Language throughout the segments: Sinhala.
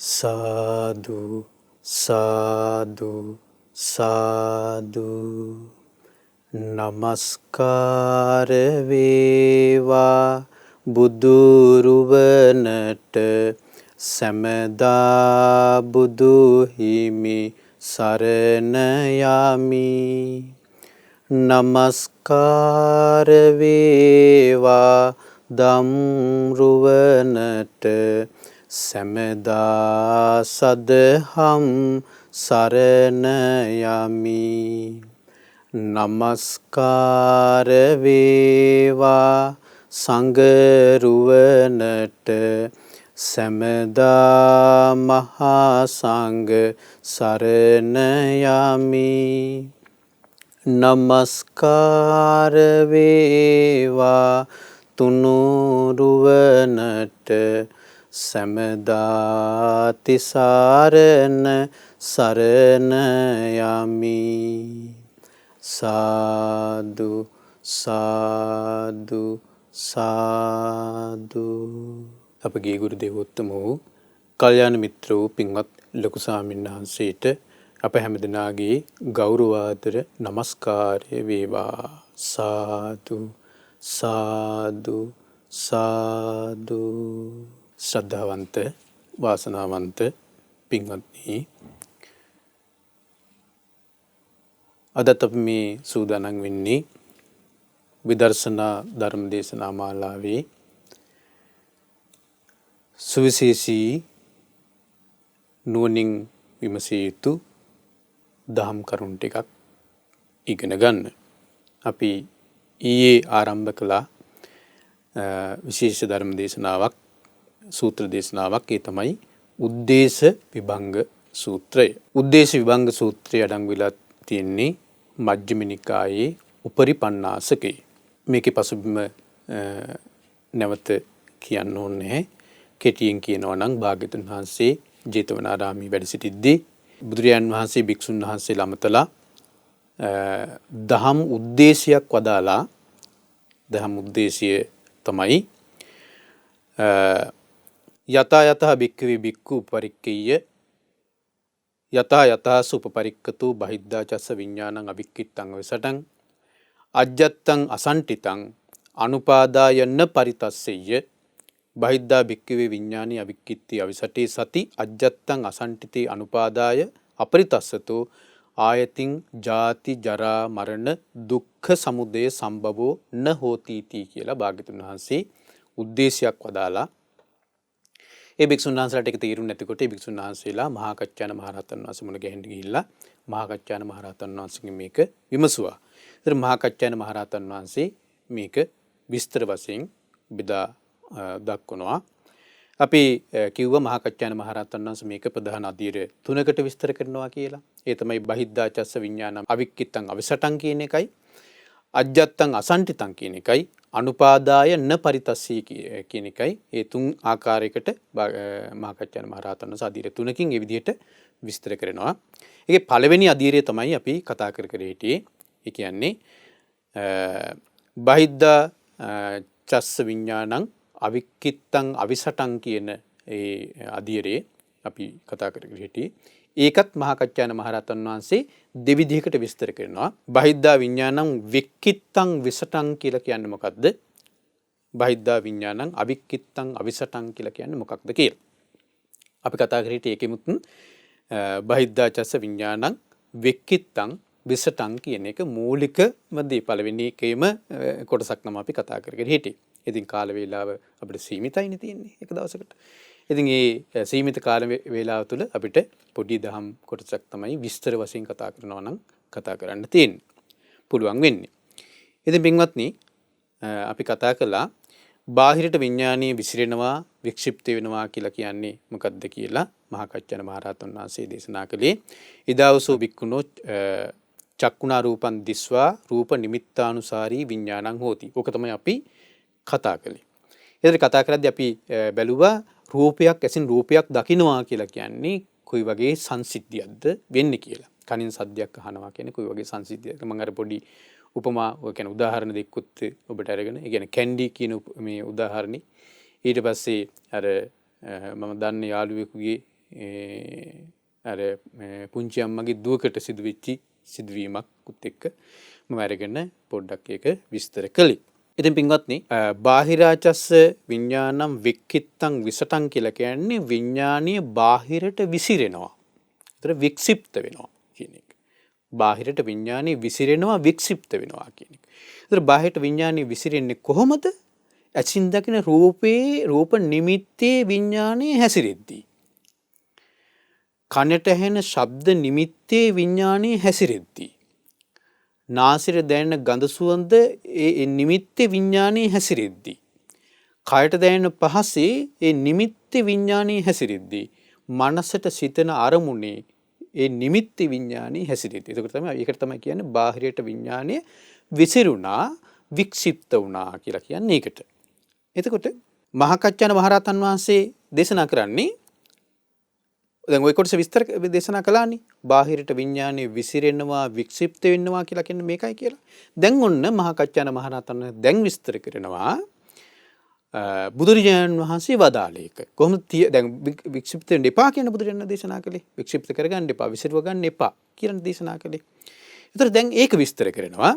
සාදු සාදු සාදු නමස්කාර වේවා බුදුරුවනට සැමදා බුදු හිමි සරණ යමි. නමස්කාර වේවා ධම්රුවනට සැමදා සදහම් සරණ යමි. නමස්කාර වේවා සංඝරුවනට සැමදා මහා සංඝ සරණ යමි. නමස්කාර වේවා තුනුරුවනට සැමදා තිසරණ සරණ යමි. සාදු සාදු සාදු. අපගේ ගුරු දේවෝත්තම වූ කල්යාණ මිත්‍ර වූ පින්වත් ලොකු ස්වාමීන් වහන්සේට අප හැමදෙනාගේ ගෞරවාදර නමස්කාරය වේවා. සාදු සාදු සාදු. ශ්‍රද්ධාවන්ත වාසනාවන්ත පින්වත්නි, අදත් අපි මේ සූදානම් වෙන්නේ විදර්ශනා ධර්ම දේශනා මාලාවේ සුවිශේෂී නුවණින් විමසිය යුතු දහම් කරුණු ටිකක් ඉගෙන ගන්න. අපි ඊයේ ආරම්භ කළා විශේෂ ධර්ම දේශනාවක්, සූත්‍ර දේශනාවක්. ඒ තමයි උද්දේශ විභංග සූත්‍රය. උද්දේශ විභංග සූත්‍රය අඩංගු වෙලා තියෙන්නේ මජ්ක්‍ධිම නිකායේ උපරිපණ්ණාසකේ. මේකේ පසුබිම නැවත කියන්න ඕනේ. කෙටියෙන් කියනවා නම් භාග්‍යවතුන් වහන්සේ ජේතවනාරාමයේ වැඩ සිටිද්දී බුදුරජාන් වහන්සේ භික්ෂුන් වහන්සේලා අමතලා දහම් උද්දේශයක් වදාලා. දහම් උද්දේශය තමයි යතා යතහ භික්ඛවේ භික්ඛු උපරික්ඛේය යතා යතහ සුපපරික්ඛතු බහිද්ධා චස්ස විඥානං අවික්ඛිත්තං වසටං අජ්ජත්තං අසන්ටිතං අනුපාදායන්න පරිතස්සෙය්‍ය බහිද්ධා භික්ඛවේ විඥානි අවික්ඛිත්ති අවිසටේ සති අජ්ජත්තං අසන්ටිතේ අනුපාදාය අපරිතස්සතෝ ආයතින් ජාති ජරා මරණ දුක්ඛ සමුදය සම්භවෝ න හෝති තී කියලා භාග්‍යවතුන් වහන්සේ උද්දේශයක් වදාලා. ඒ භික්ෂුන් වහන්සේලාට ඒක තීරුම් නැතිකොට ඒ භික්ෂුන් වහන්සේලා මහා කච්චායන මහ රහතන් වහන්සේ මුණ ගැහෙන්න ගිහිල්ලා මහා කච්චායන මහ රහතන් වහන්සේගෙන් මේක විමසුවා. ඒතර මහා කච්චායන මහ රහතන් වහන්සේ මේක විස්තර වශයෙන් බෙදා දක්වනවා. අපි කිව්වා මහා කච්චායන මහ රහතන් වහන්සේ මේක ප්‍රධාන අධීර තුනකට විස්තර කරනවා කියලා. ඒ තමයි බහිද්ධා චස්ස විඥානං අවික්ඛිත්තං අවිසටං කියන එකයි, අජ්ජත්තං අසන්ටිතං කියන එකයි, අනුපාදාය න පරිතස්සී කියන එකයි. ඒ තුන් ආකාරයකට මහා කච්චායන මහ රහතන් වහන්සේ අධීර තුනකින් ඒ විදිහට විස්තර කරනවා. ඒකේ පළවෙනි අධීරය තමයි අපි කතා කර හිටියේ. ඒ කියන්නේ බහිද්ධා චස්ස විඥානං අවික්ඛිත්තං අවිසටං කියන ඒ අධීරේ අපි කතා කරගෙන හිටියේ. ඒකත් මහා කච්චායන මහ රහතන් වහන්සේ දෙවිධයකට විස්තර කරනවා. බහිද්ධා විඥානං වික්ඛිත්තං විසටං කියලා කියන්නේ මොකක්ද? බහිද්ධා විඥානං අවික්ඛිත්තං අවිසටං කියලා කියන්නේ මොකක්ද කියලා. අපි කතා කරේ ඒකෙමුත් බහිද්ධා චස්ස විඥානං වික්ඛිත්තං විසටං කියන එක මූලිකම දේ පළවෙනි එකේම කොටසක් නම් අපි කතා කරගෙන හිටියේ. ඉතින් කාල වේලාව අපිට සීමිතයිනේ තියෙන්නේ එක දවසකට. ඉතින් මේ සීමිත කාල වේලාව තුළ අපිට පොඩි දහම් කොටසක් තමයි විස්තර වශයෙන් කතා කරනවා නම් කතා කරන්න තියෙන්නේ. පුළුවන් වෙන්නේ. ඉතින් පින්වත්නි, අපි කතා කළා බාහිරට විඥානීය විසිරෙනවා, වික්ෂිප්ත වෙනවා කියලා කියන්නේ මොකක්ද කියලා මහා කච්චායන මහ රහතන් වහන්සේ දේශනා කළේ. ඉදාවසෝ භික්ඛුනෝ චක්කුණා රූපං දිස්වා රූප නිමිත්තානුසාරී විඥානං හෝති. ඕක තමයි අපි කතා කළේ. ඒකට කතා කරද්දී අපි බැලුවා රූපයක් ඇසින් රූපයක් දකින්නවා කියලා කියන්නේ කොයි වගේ සංසිද්ධියක්ද වෙන්නේ කියලා. කනින් සද්දයක් අහනවා කියන්නේ කොයි වගේ සංසිද්ධියක්ද. මම අර පොඩි උපමා ඔය කියන්නේ උදාහරණ දෙකකුත් ඔබට අරගෙන, ඒ කියන්නේ කැන්ඩි කියන මේ උදාහරණي ඊට පස්සේ අර මම දන්න යාළුවෙකුගේ අර පුංචි අම්මගේ දුවකට සිදුවෙච්ච සිදුවීමක්ත් එක්ක මම අරගෙන පොඩ්ඩක් ඒක විස්තර කළේ. ඉතින් පින්වත්නි බාහිරාචස්ස විඥානම් වික්කිත්තං විසටං කියලා කියන්නේ විඥානීය බාහිරට විසිරෙනවා. ඒතර වික්ෂිප්ත වෙනවා කියන එක. බාහිරට විඥානීය විසිරෙනවා වික්ෂිප්ත වෙනවා කියන එක. ඒතර බාහිරට විඥානීය විසිරෙන්නේ කොහොමද? ඇසින් දකින රූප නිමිත්තේ විඥානීය හැසිරෙද්දී. කනට ඇහෙන ශබ්ද නිමිත්තේ විඥානීය හැසිරෙද්දී. නාසයට දැනෙන ගඳ සුවඳ ඒ නිමිත්තේ විඥානීය හැසිරෙද්දී. කයට දැනෙන පහසේ ඒ නිමිත්තේ විඥානීය හැසිරෙද්දී. මනසට සිතන අරමුණේ ඒ නිමිත්තේ විඥානීය හැසිරෙද්දී. ඒකට තමයි කියන්නේ බාහිරයට විඥානීය විසිරුණා වික්ෂිප්ත වුණා කියලා කියන්නේ ඒකට. එතකොට මහකච්චාන මහරහතන් වහන්සේ දේශනා කරන්නේ දැන් ඔය කොටස විස්තර දේශනා කළානේ. බාහිරට විඥානේ විසිරෙනවා වික්ෂිප්ත වෙනවා කියලා කියන්නේ මේකයි කියලා. දැන් ඔන්න මහකච්චාන මහරහතන් දැන් විස්තර කරනවා බුදුරජාණන් වහන්සේ වදාළ එක. කොහොමද දැන් වික්ෂිප්ත වෙන්න එපා කියන බුදුරජාණන් දේශනා කළේ. වික්ෂිප්ත කරගන්න එපා, විසිරව ගන්න එපා කියන දේශනා කළේ. ඒතර දැන් ඒක විස්තර කරනවා.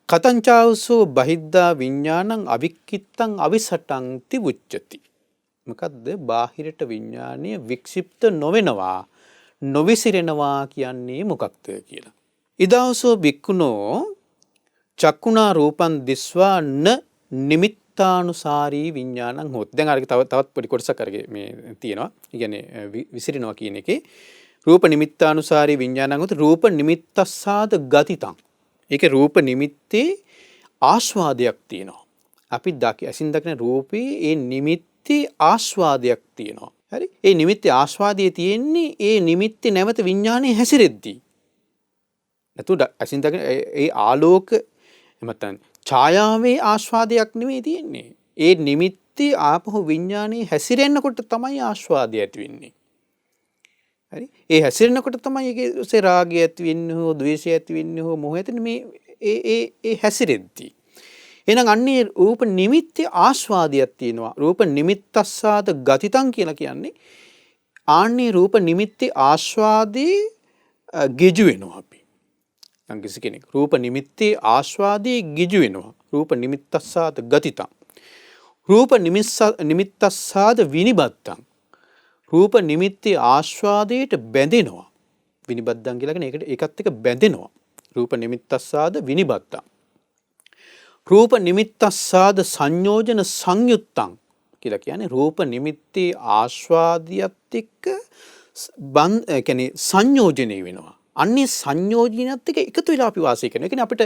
කතංචාවසෝ බහිද්ධා විඥානං අවික්කිත්තං අවිසටං තිවුච්චති. මොකද්ද බාහිරට විඥානීය වික්ෂිප්ත නොවෙනවා නොවිසිරෙනවා කියන්නේ මොකක්ද කියලා. ඉදාවසෝ බික්කුණෝ චක්කුණා රූපං දිස්වා න නිමිත්තානුසාරී විඥානං හොත්. දැන් අර තවත් පොඩි කොටසක් අරගෙන මේ තියෙනවා. ඒ කියන්නේ විසිරෙනවා කියන එකේ රූප නිමිත්තානුසාරී විඥානං හොත් රූප නිමිත්තස්සාද ගතිතං. ඒකේ රූප නිමිත්තේ ආස්වාදයක් තියෙනවා. අපි ඇසින් දකින රූපේ ඒ නිමිත්තේ ආස්වාදයක් තියෙනවා. හරි? ඒ නිමිත්තේ ආස්වාදයේ තියෙන්නේ ඒ නිමිත්තේ නැවත විඥානයේ හැසිරෙද්දී. නැතුව ඇසින් දකින ඒ ආලෝක එමෙතන ඡායාවේ ආස්වාදයක් නෙමෙයි තියෙන්නේ. ඒ නිමිත්තේ ආපහු විඥානයේ හැසිරෙන්නකොට තමයි ආස්වාදය ඇති වෙන්නේ. හරි? ඒ හැසිරෙනකොට තමයි ඒකේ රාගය ඇති වෙන්නේ හෝ ද්වේෂය ඇති වෙන්නේ හෝ මොහය ඇති මේ ඒ හැසිරෙද්දී. එහෙනම් අන්නේ රූප නිමිත්තේ ආස්වාදයක් තියෙනවා. රූප නිමිත්තස්සාද ගතිතං කියලා කියන්නේ ආන්නේ රූප නිමිත්තේ ආස්වාදේ ගිජු වෙනවා අපි. යම්කිසි කෙනෙක් රූප නිමිත්තේ ආස්වාදේ ගිජු වෙනවා. රූප නිමිත්තස්සාද ගතිතං. රූප නිමිත්තස්සාද විනිබත්තං. රූප නිමිත්තේ ආස්වාදයට බැඳෙනවා. විනිබද්දං කියලා කියන්නේ ඒකත් එක්ක බැඳෙනවා. රූප නිමිත්තස්සාද විනිබත්තං. රූප නිමිත්තස්සාද සංයෝජන සංයුත්තං කියලා කියන්නේ රූප නිමිත්තේ ආස්වාදියත් එක්ක කියන්නේ සංයෝජනය වෙනවා. අන්නේ සංයෝජනයත් එක්ක එකතු වෙලා අපි වාසය කරනවා. ඒ කියන්නේ අපිට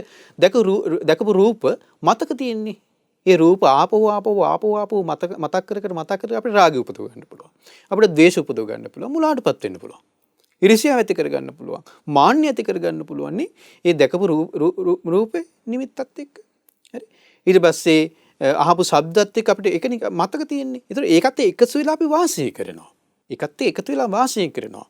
දැකපු රූප මතක තියෙන්නේ. ඒ රූප ආපහු මතක් කර අපිට රාගය උපදව ගන්න පුළුවන්. අපිට ද්වේෂ උපදව ගන්න පුළුවන්. මුලාටපත් වෙන්න පුළුවන්. ඉරිසියාව ඇති කර ගන්න පුළුවන්. මාන්නය ඇති කර ගන්න පුළුවන් නේ. ඒ දැකපු රූපේ නිමිත්තත් එක්ක. හරි? ඊට පස්සේ අහපු ශබ්දත් එක්ක අපිට ඒක මතක තියෙන්නේ. ඒතර ඒකත් එකතු වෙලා අපි වාසය කරනවා. ඒකත් එකතු වෙලා වාසය කරනවා.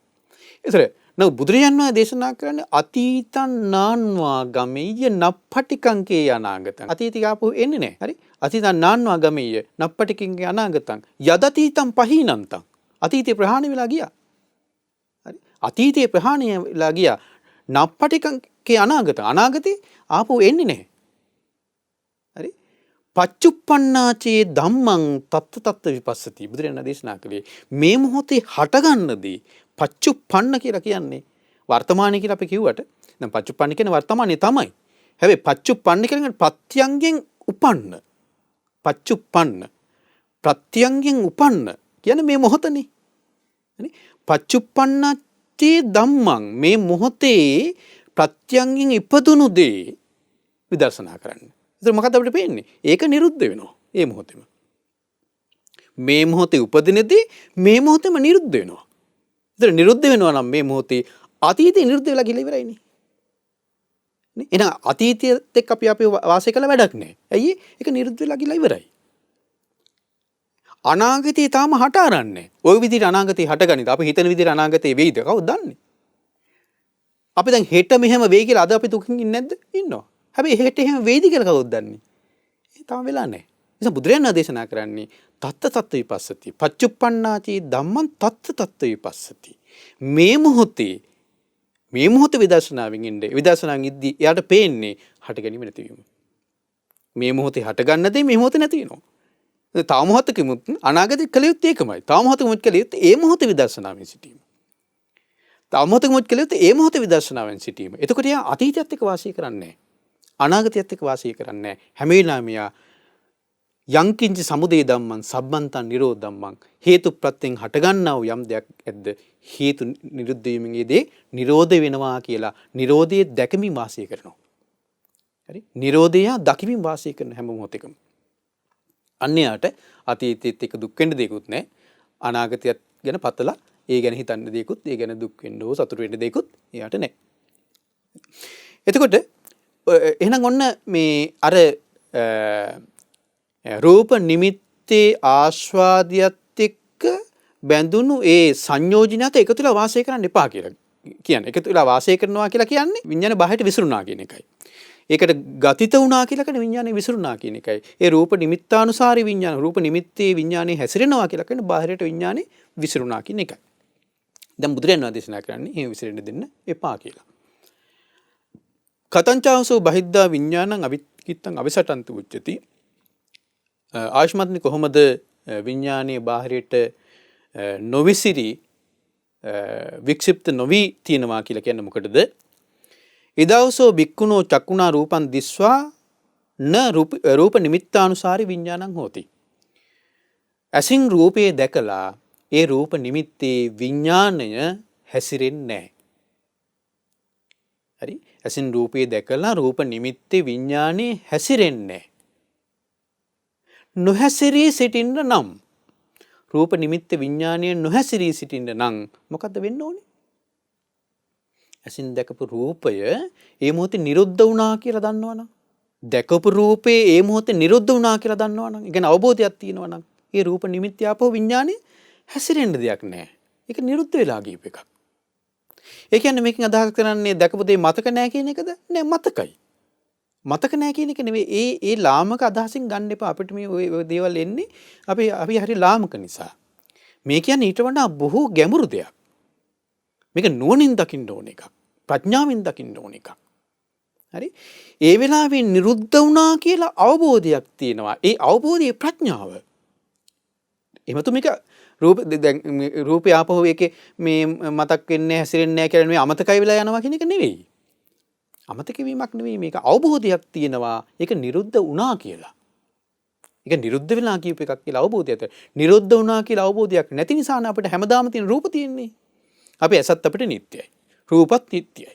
ඒතර නෝ බුදුරජාණන් වහන්සේ දේශනා කරන්නේ අතීතං නාන්වා ගමෙය්‍ය නප්පටිකංකේ අනාගතං. අතීතය ආපහු එන්නේ නැහැ. හරි? අතීතං නාන්වා ගමෙය්‍ය නප්පටිකංකේ අනාගතං. යදතීතං පහීනන්තං. අතීතේ ප්‍රහාණය වෙලා ගියා. හරි? අතීතේ ප්‍රහාණය වෙලා ගියා. නප්පටිකංකේ අනාගතං. අනාගතේ ආපහු එන්නේ නැහැ. හරි? පච්චුප්පන්නාචේ ධම්මං තත්ත විපස්සති. බුදුරජාණන් දේශනා කළේ මේ මොහොතේ හටගන්නදී පච්චුප්පන්න කියලා කියන්නේ වර්තමානයේ කියලා අපි කිව්වට දැන් පච්චුප්පන්න කියන්නේ වර්තමානයේ තමයි. හැබැයි පච්චුප්පන්න කියන්නේ ප්‍රත්‍යංගෙන් උපන්න. පච්චුප්පන්න ප්‍රත්‍යංගෙන් උපන්න කියන්නේ මේ මොහොතනේ. හරි? පච්චුප්පන්නච්චේ ධම්මං මේ මොහොතේ ප්‍රත්‍යංගෙන් ඉපදුණු දේ විදර්ශනා කරන්න. ඒතර මොකද අපිට පේන්නේ? ඒක නිරුද්ධ වෙනවා ඒ මොහොතේම. මේ මොහොතේ උපදිනදී මේ මොහොතේම නිරුද්ධ වෙනවා. ඒතර නිරුද්ධ වෙනවා නම් මේ මොහොතේ අතීතේ නිරුද්ධ වෙලා ගිහලා ඉවරයිනේ. නේ? එහෙනම් අතීතයේත් එක්ක අපි වාසය කළ වැඩක් නැහැ. ඇයි ඒක නිරුද්ධ වෙලා ගිහලා ඉවරයි. අනාගතේ තාම හට අරන්නේ. ওই විදිහට අනාගතේ හටගනිද අපි හිතන විදිහට අනාගතේ වෙයිද? කවුද දන්නේ? අපි දැන් හෙට මෙහෙම වෙයි කියලා අද අපි දුකින් ඉන්නේ නැද්ද? ඉන්නවා. හැබැයි හෙට එහෙම වෙයිද කියලා කවුද දන්නේ? ඒ තාම වෙලා නැහැ. නිසා බුදුරජාණන් දේශනා කරන්නේ තත්ත තත්ත විපස්සති. පච්චුප්පන්නාචි ධම්මං තත්ත තත්ත විපස්සති. මේ මොහොතේ විදර්ශනාවෙන් ඉන්නේ. විදර්ශනාවෙන් ඉද්දී එයාට පේන්නේ හට ගැනීම නැතිවීම. මේ මොහොතේ හට ගන්න දේ මේ මොහොතේ නැති වෙනවා. තව මොහොතකමුත් අනාගතේ කළ යුත්තේ ඒකමයි. තව මොහොතකමුත් කළ යුත්තේ ඒ මොහොතේ විදර්ශනාවෙන් සිටීම. තව මොහොතකමුත් කළ යුත්තේ ඒ මොහොතේ විදර්ශනාවෙන් සිටීම. එතකොට එයා අතීතයත් එක්ක වාසය කරන්නේ නැහැ. අනාගතයත් එක්ක වාසය කරන්නේ නැහැ. හැම වෙලාවෙම එයා යංකින්ච සමුදය ධම්මං සම්බන්තං නිරෝධ ධම්මං හේතු ප්‍රත්‍යයෙන් හටගන්නා වූ යම් දෙයක් ඇද්ද හේතු නිරුද්ධ වීමේදී නිරෝධ වෙනවා කියලා නිරෝධයේ දැකමින් වාසය කරනවා. හරි? නිරෝධය දකිමින් වාසය කරන හැම මොහොතකම. අන්‍යයට අතීතයේත් එක්ක දුක් වෙන්න දෙයක්වත් නැහැ. අනාගතයත් ගැන පතලා ඒ ගැන හිතන්න දෙයක්වත් ඒ ගැන දුක් වෙන්න හෝ සතුට වෙන්න දෙයක්වත් එයාට නැහැ. එතකොට එහෙනම් ඔන්න මේ අර රූප නිමිත්තේ ආස්වාදයත් එක්ක බැඳුණු ඒ සංයෝජනයත් එකතු වෙලා වාසය කරන්න එපා කියලා කියන්නේ. එකතු වෙලා වාසය කරනවා කියලා කියන්නේ විඤ්ඤාණ බාහිරට විසිරුණා කියන එකයි. ඒකට ගතිත වුණා කියලා කියන්නේ විඤ්ඤාණය විසිරුණා කියන එකයි. ඒ රූප නිමිත්තානුසාරී විඤ්ඤාණ රූප නිමිත්තේ විඤ්ඤාණය හැසිරෙනවා කියලා කියන්නේ බාහිරට විඤ්ඤාණය විසිරුණා කියන එකයි. දැන් බුදුරජාණන් වහන්සේ දේශනා කරන්නේ එහෙම විසිරෙන්න දෙන්න එපා කියලා. කතංචාවසෝ බහිද්ධා විඤ්ඤාණං අවික්කිත්තං අවිසටන්තු උච්චති. ආයුෂ්මත්නි කොහොමද විඤ්ඤාණයේ බාහිරට නොවිසිරි වික්ෂිප්ත නොවි තියෙනවා කියලා කියන්නේ මොකටද? ඉදවසෝ බික්කුණෝ චක්කුණා රූපං දිස්වා න රූප නිමිත්තානුසාරී විඤ්ඤාණං හෝති. ඇසින් රූපේ දැකලා ඒ රූප නිමිත්තේ විඤ්ඤාණය හැසිරෙන්නේ නැහැ. හරි? ඇසින් රූපේ දැකලා රූප නිමිත්තේ විඤ්ඤාණය හැසිරෙන්නේ නැහැ. නොහැසිරී සිටින්න නම් රූප නිමිත්ත විඤ්ඤාණය නොහැසිරී සිටින්න නම් මොකද්ද වෙන්න ඕනේ? ඇසින් දැකපු රූපය ඒ මොහොතේ නිරුද්ධ වුණා කියලා දන්නවනම් දැකපු රූපේ ඒ මොහොතේ නිරුද්ධ වුණා කියලා දන්නවනම් ඒ කියන්නේ අවබෝධයක් තියෙනවනම් ඒ රූප නිමිත්ත ආපහු විඤ්ඤාණය හැසිරෙන්න දෙයක් නැහැ. ඒක නිරුද්ධ වෙලා ගියප එකක්. ඒ කියන්නේ මේකෙන් අදහස් කරන්නේ දැකපු දේ මතක නැහැ කියන එකද? නෑ මතකයි. මතක නැහැ කියන එක නෙවෙයි ඒ ලාමක අදහසින් ගන්න එපා. අපිට මේ ඔය දේවල් එන්නේ අපි හරි ලාමක නිසා. මේ කියන්නේ ඊට වඩා බොහෝ ගැඹුරු දෙයක්. මේක නුවණින් දකින්න ඕන එකක්. ප්‍රඥාවෙන් දකින්න ඕන එකක්. හරි? ඒ වෙලාවේ නිරුද්ධ වුණා කියලා අවබෝධයක් තියෙනවා. ඒ අවබෝධයේ ප්‍රඥාව. එහෙමතු මේක රූපය ආපහු ඒකේ මේ මතක් වෙන්නේ හැසිරෙන්නේ නැහැ කියලා මේ අමතකයි වෙලා යනවා කියන එක නෙවෙයි. අමතක වීමක් නෙවෙයි මේක අවබෝධයක් තියෙනවා. ඒක නිරුද්ධ වුණා කියලා. ඒක නිරුද්ධ වෙලා කියප එකක් කියලා අවබෝධයක්. නිරුද්ධ වුණා කියලා අවබෝධයක් නැති නිසානේ අපිට හැමදාම තියෙන රූප තියෙන්නේ. අපි ඇසත් අපිට නිට්ටයයි. රූපත් නිට්ටයයි.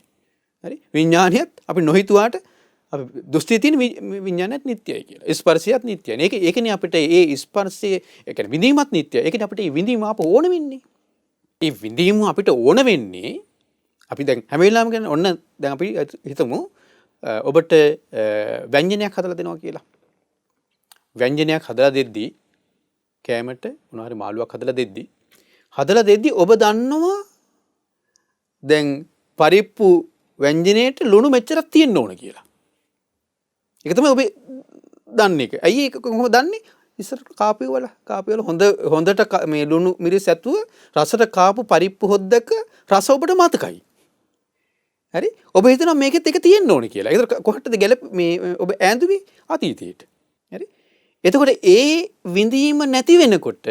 හරි? විඥානියත් අපි නොහිතුවාට අපි දෘෂ්ටිය තියෙන විඥානයත් නිට්ටයයි කියලා. ස්පර්ශයත් නිට්ටයයි. ඒකනේ අපිට ඒ ස්පර්ශයේ ඒ කියන්නේ විඳීමත් නිට්ටයයි. ඒකනේ අපිට මේ විඳීම අප ඕන වෙන්නේ. ඒ විඳීම අපිට ඕන වෙන්නේ අපි දැන් හැම වෙලාවෙම කියන්නේ ඔන්න දැන් අපි හිතමු ඔබට ව්‍යංජනයක් හදලා දෙනවා කියලා. ව්‍යංජනයක් හදලා දෙද්දී කෑමට මොනවා හරි මාළුවක් හදලා දෙද්දී ඔබ දන්නවා දැන් පරිප්පු ව්‍යංජනයේට ලුණු මෙච්චරක් තියෙන්න ඕන කියලා. ඒක තමයි ඔබ දන්නේ එක. ඇයි ඒක කොහොමද දන්නේ? ඉස්සර කාපි වල හොඳට මේ ලුණු මිරිස් ඇතුව රසට කාපු පරිප්පු හොද්දක රස ඔබට මතකයි. හරි? ඔබ හිතනවා මේකෙත් එක තියෙන්න ඕනේ කියලා. ඒතර කොහටද මේ ඔබ ඈඳුවේ අතීතයට. හරි? එතකොට ඒ විඳීම නැති වෙනකොට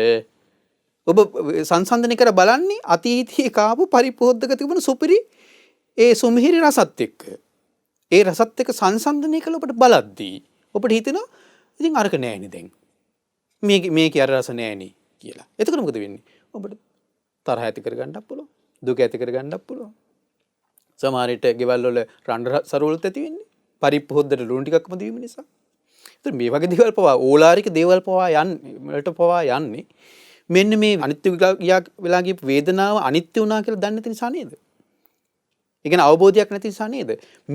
ඔබ සංසන්දනය කර බලන්නේ අතීතයේ කාපු පරිපෝද්දක තිබුණු සුපිරි ඒ සුමිහිරි රසත් එක්ක. ඒ රසත් එක්ක සංසන්දනය කළ ඔබට බලද්දී ඔබට හිතෙනවා ඉතින් අරක නෑනේ දැන්. මේකේ අර රස නෑනේ කියලා. එතකොට මොකද වෙන්නේ? ඔබට තරහ ඇති කර ගන්නත් පුළුවන්. දුක ඇති කර ගන්නත් පුළුවන්. සමහර විට ගෙවල් වල රණ්ඩ සරවලුත් ඇති වෙන්නේ. පරිප්පු හොද්දට ලුණු ටිකක්ම දීම නිසා. ඒතර මේ වගේ දේවල් පවා ඕලාරික දේවල් පවා යන්නේ මෙන්න මේ අනිත්‍ය වෙලා ගිය වේදනාව අනිත්‍ය වුණා කියලා දන්නේ නැති නිසා නේද? ඒ කියන්නේ අවබෝධයක් නැති නිසා නේද?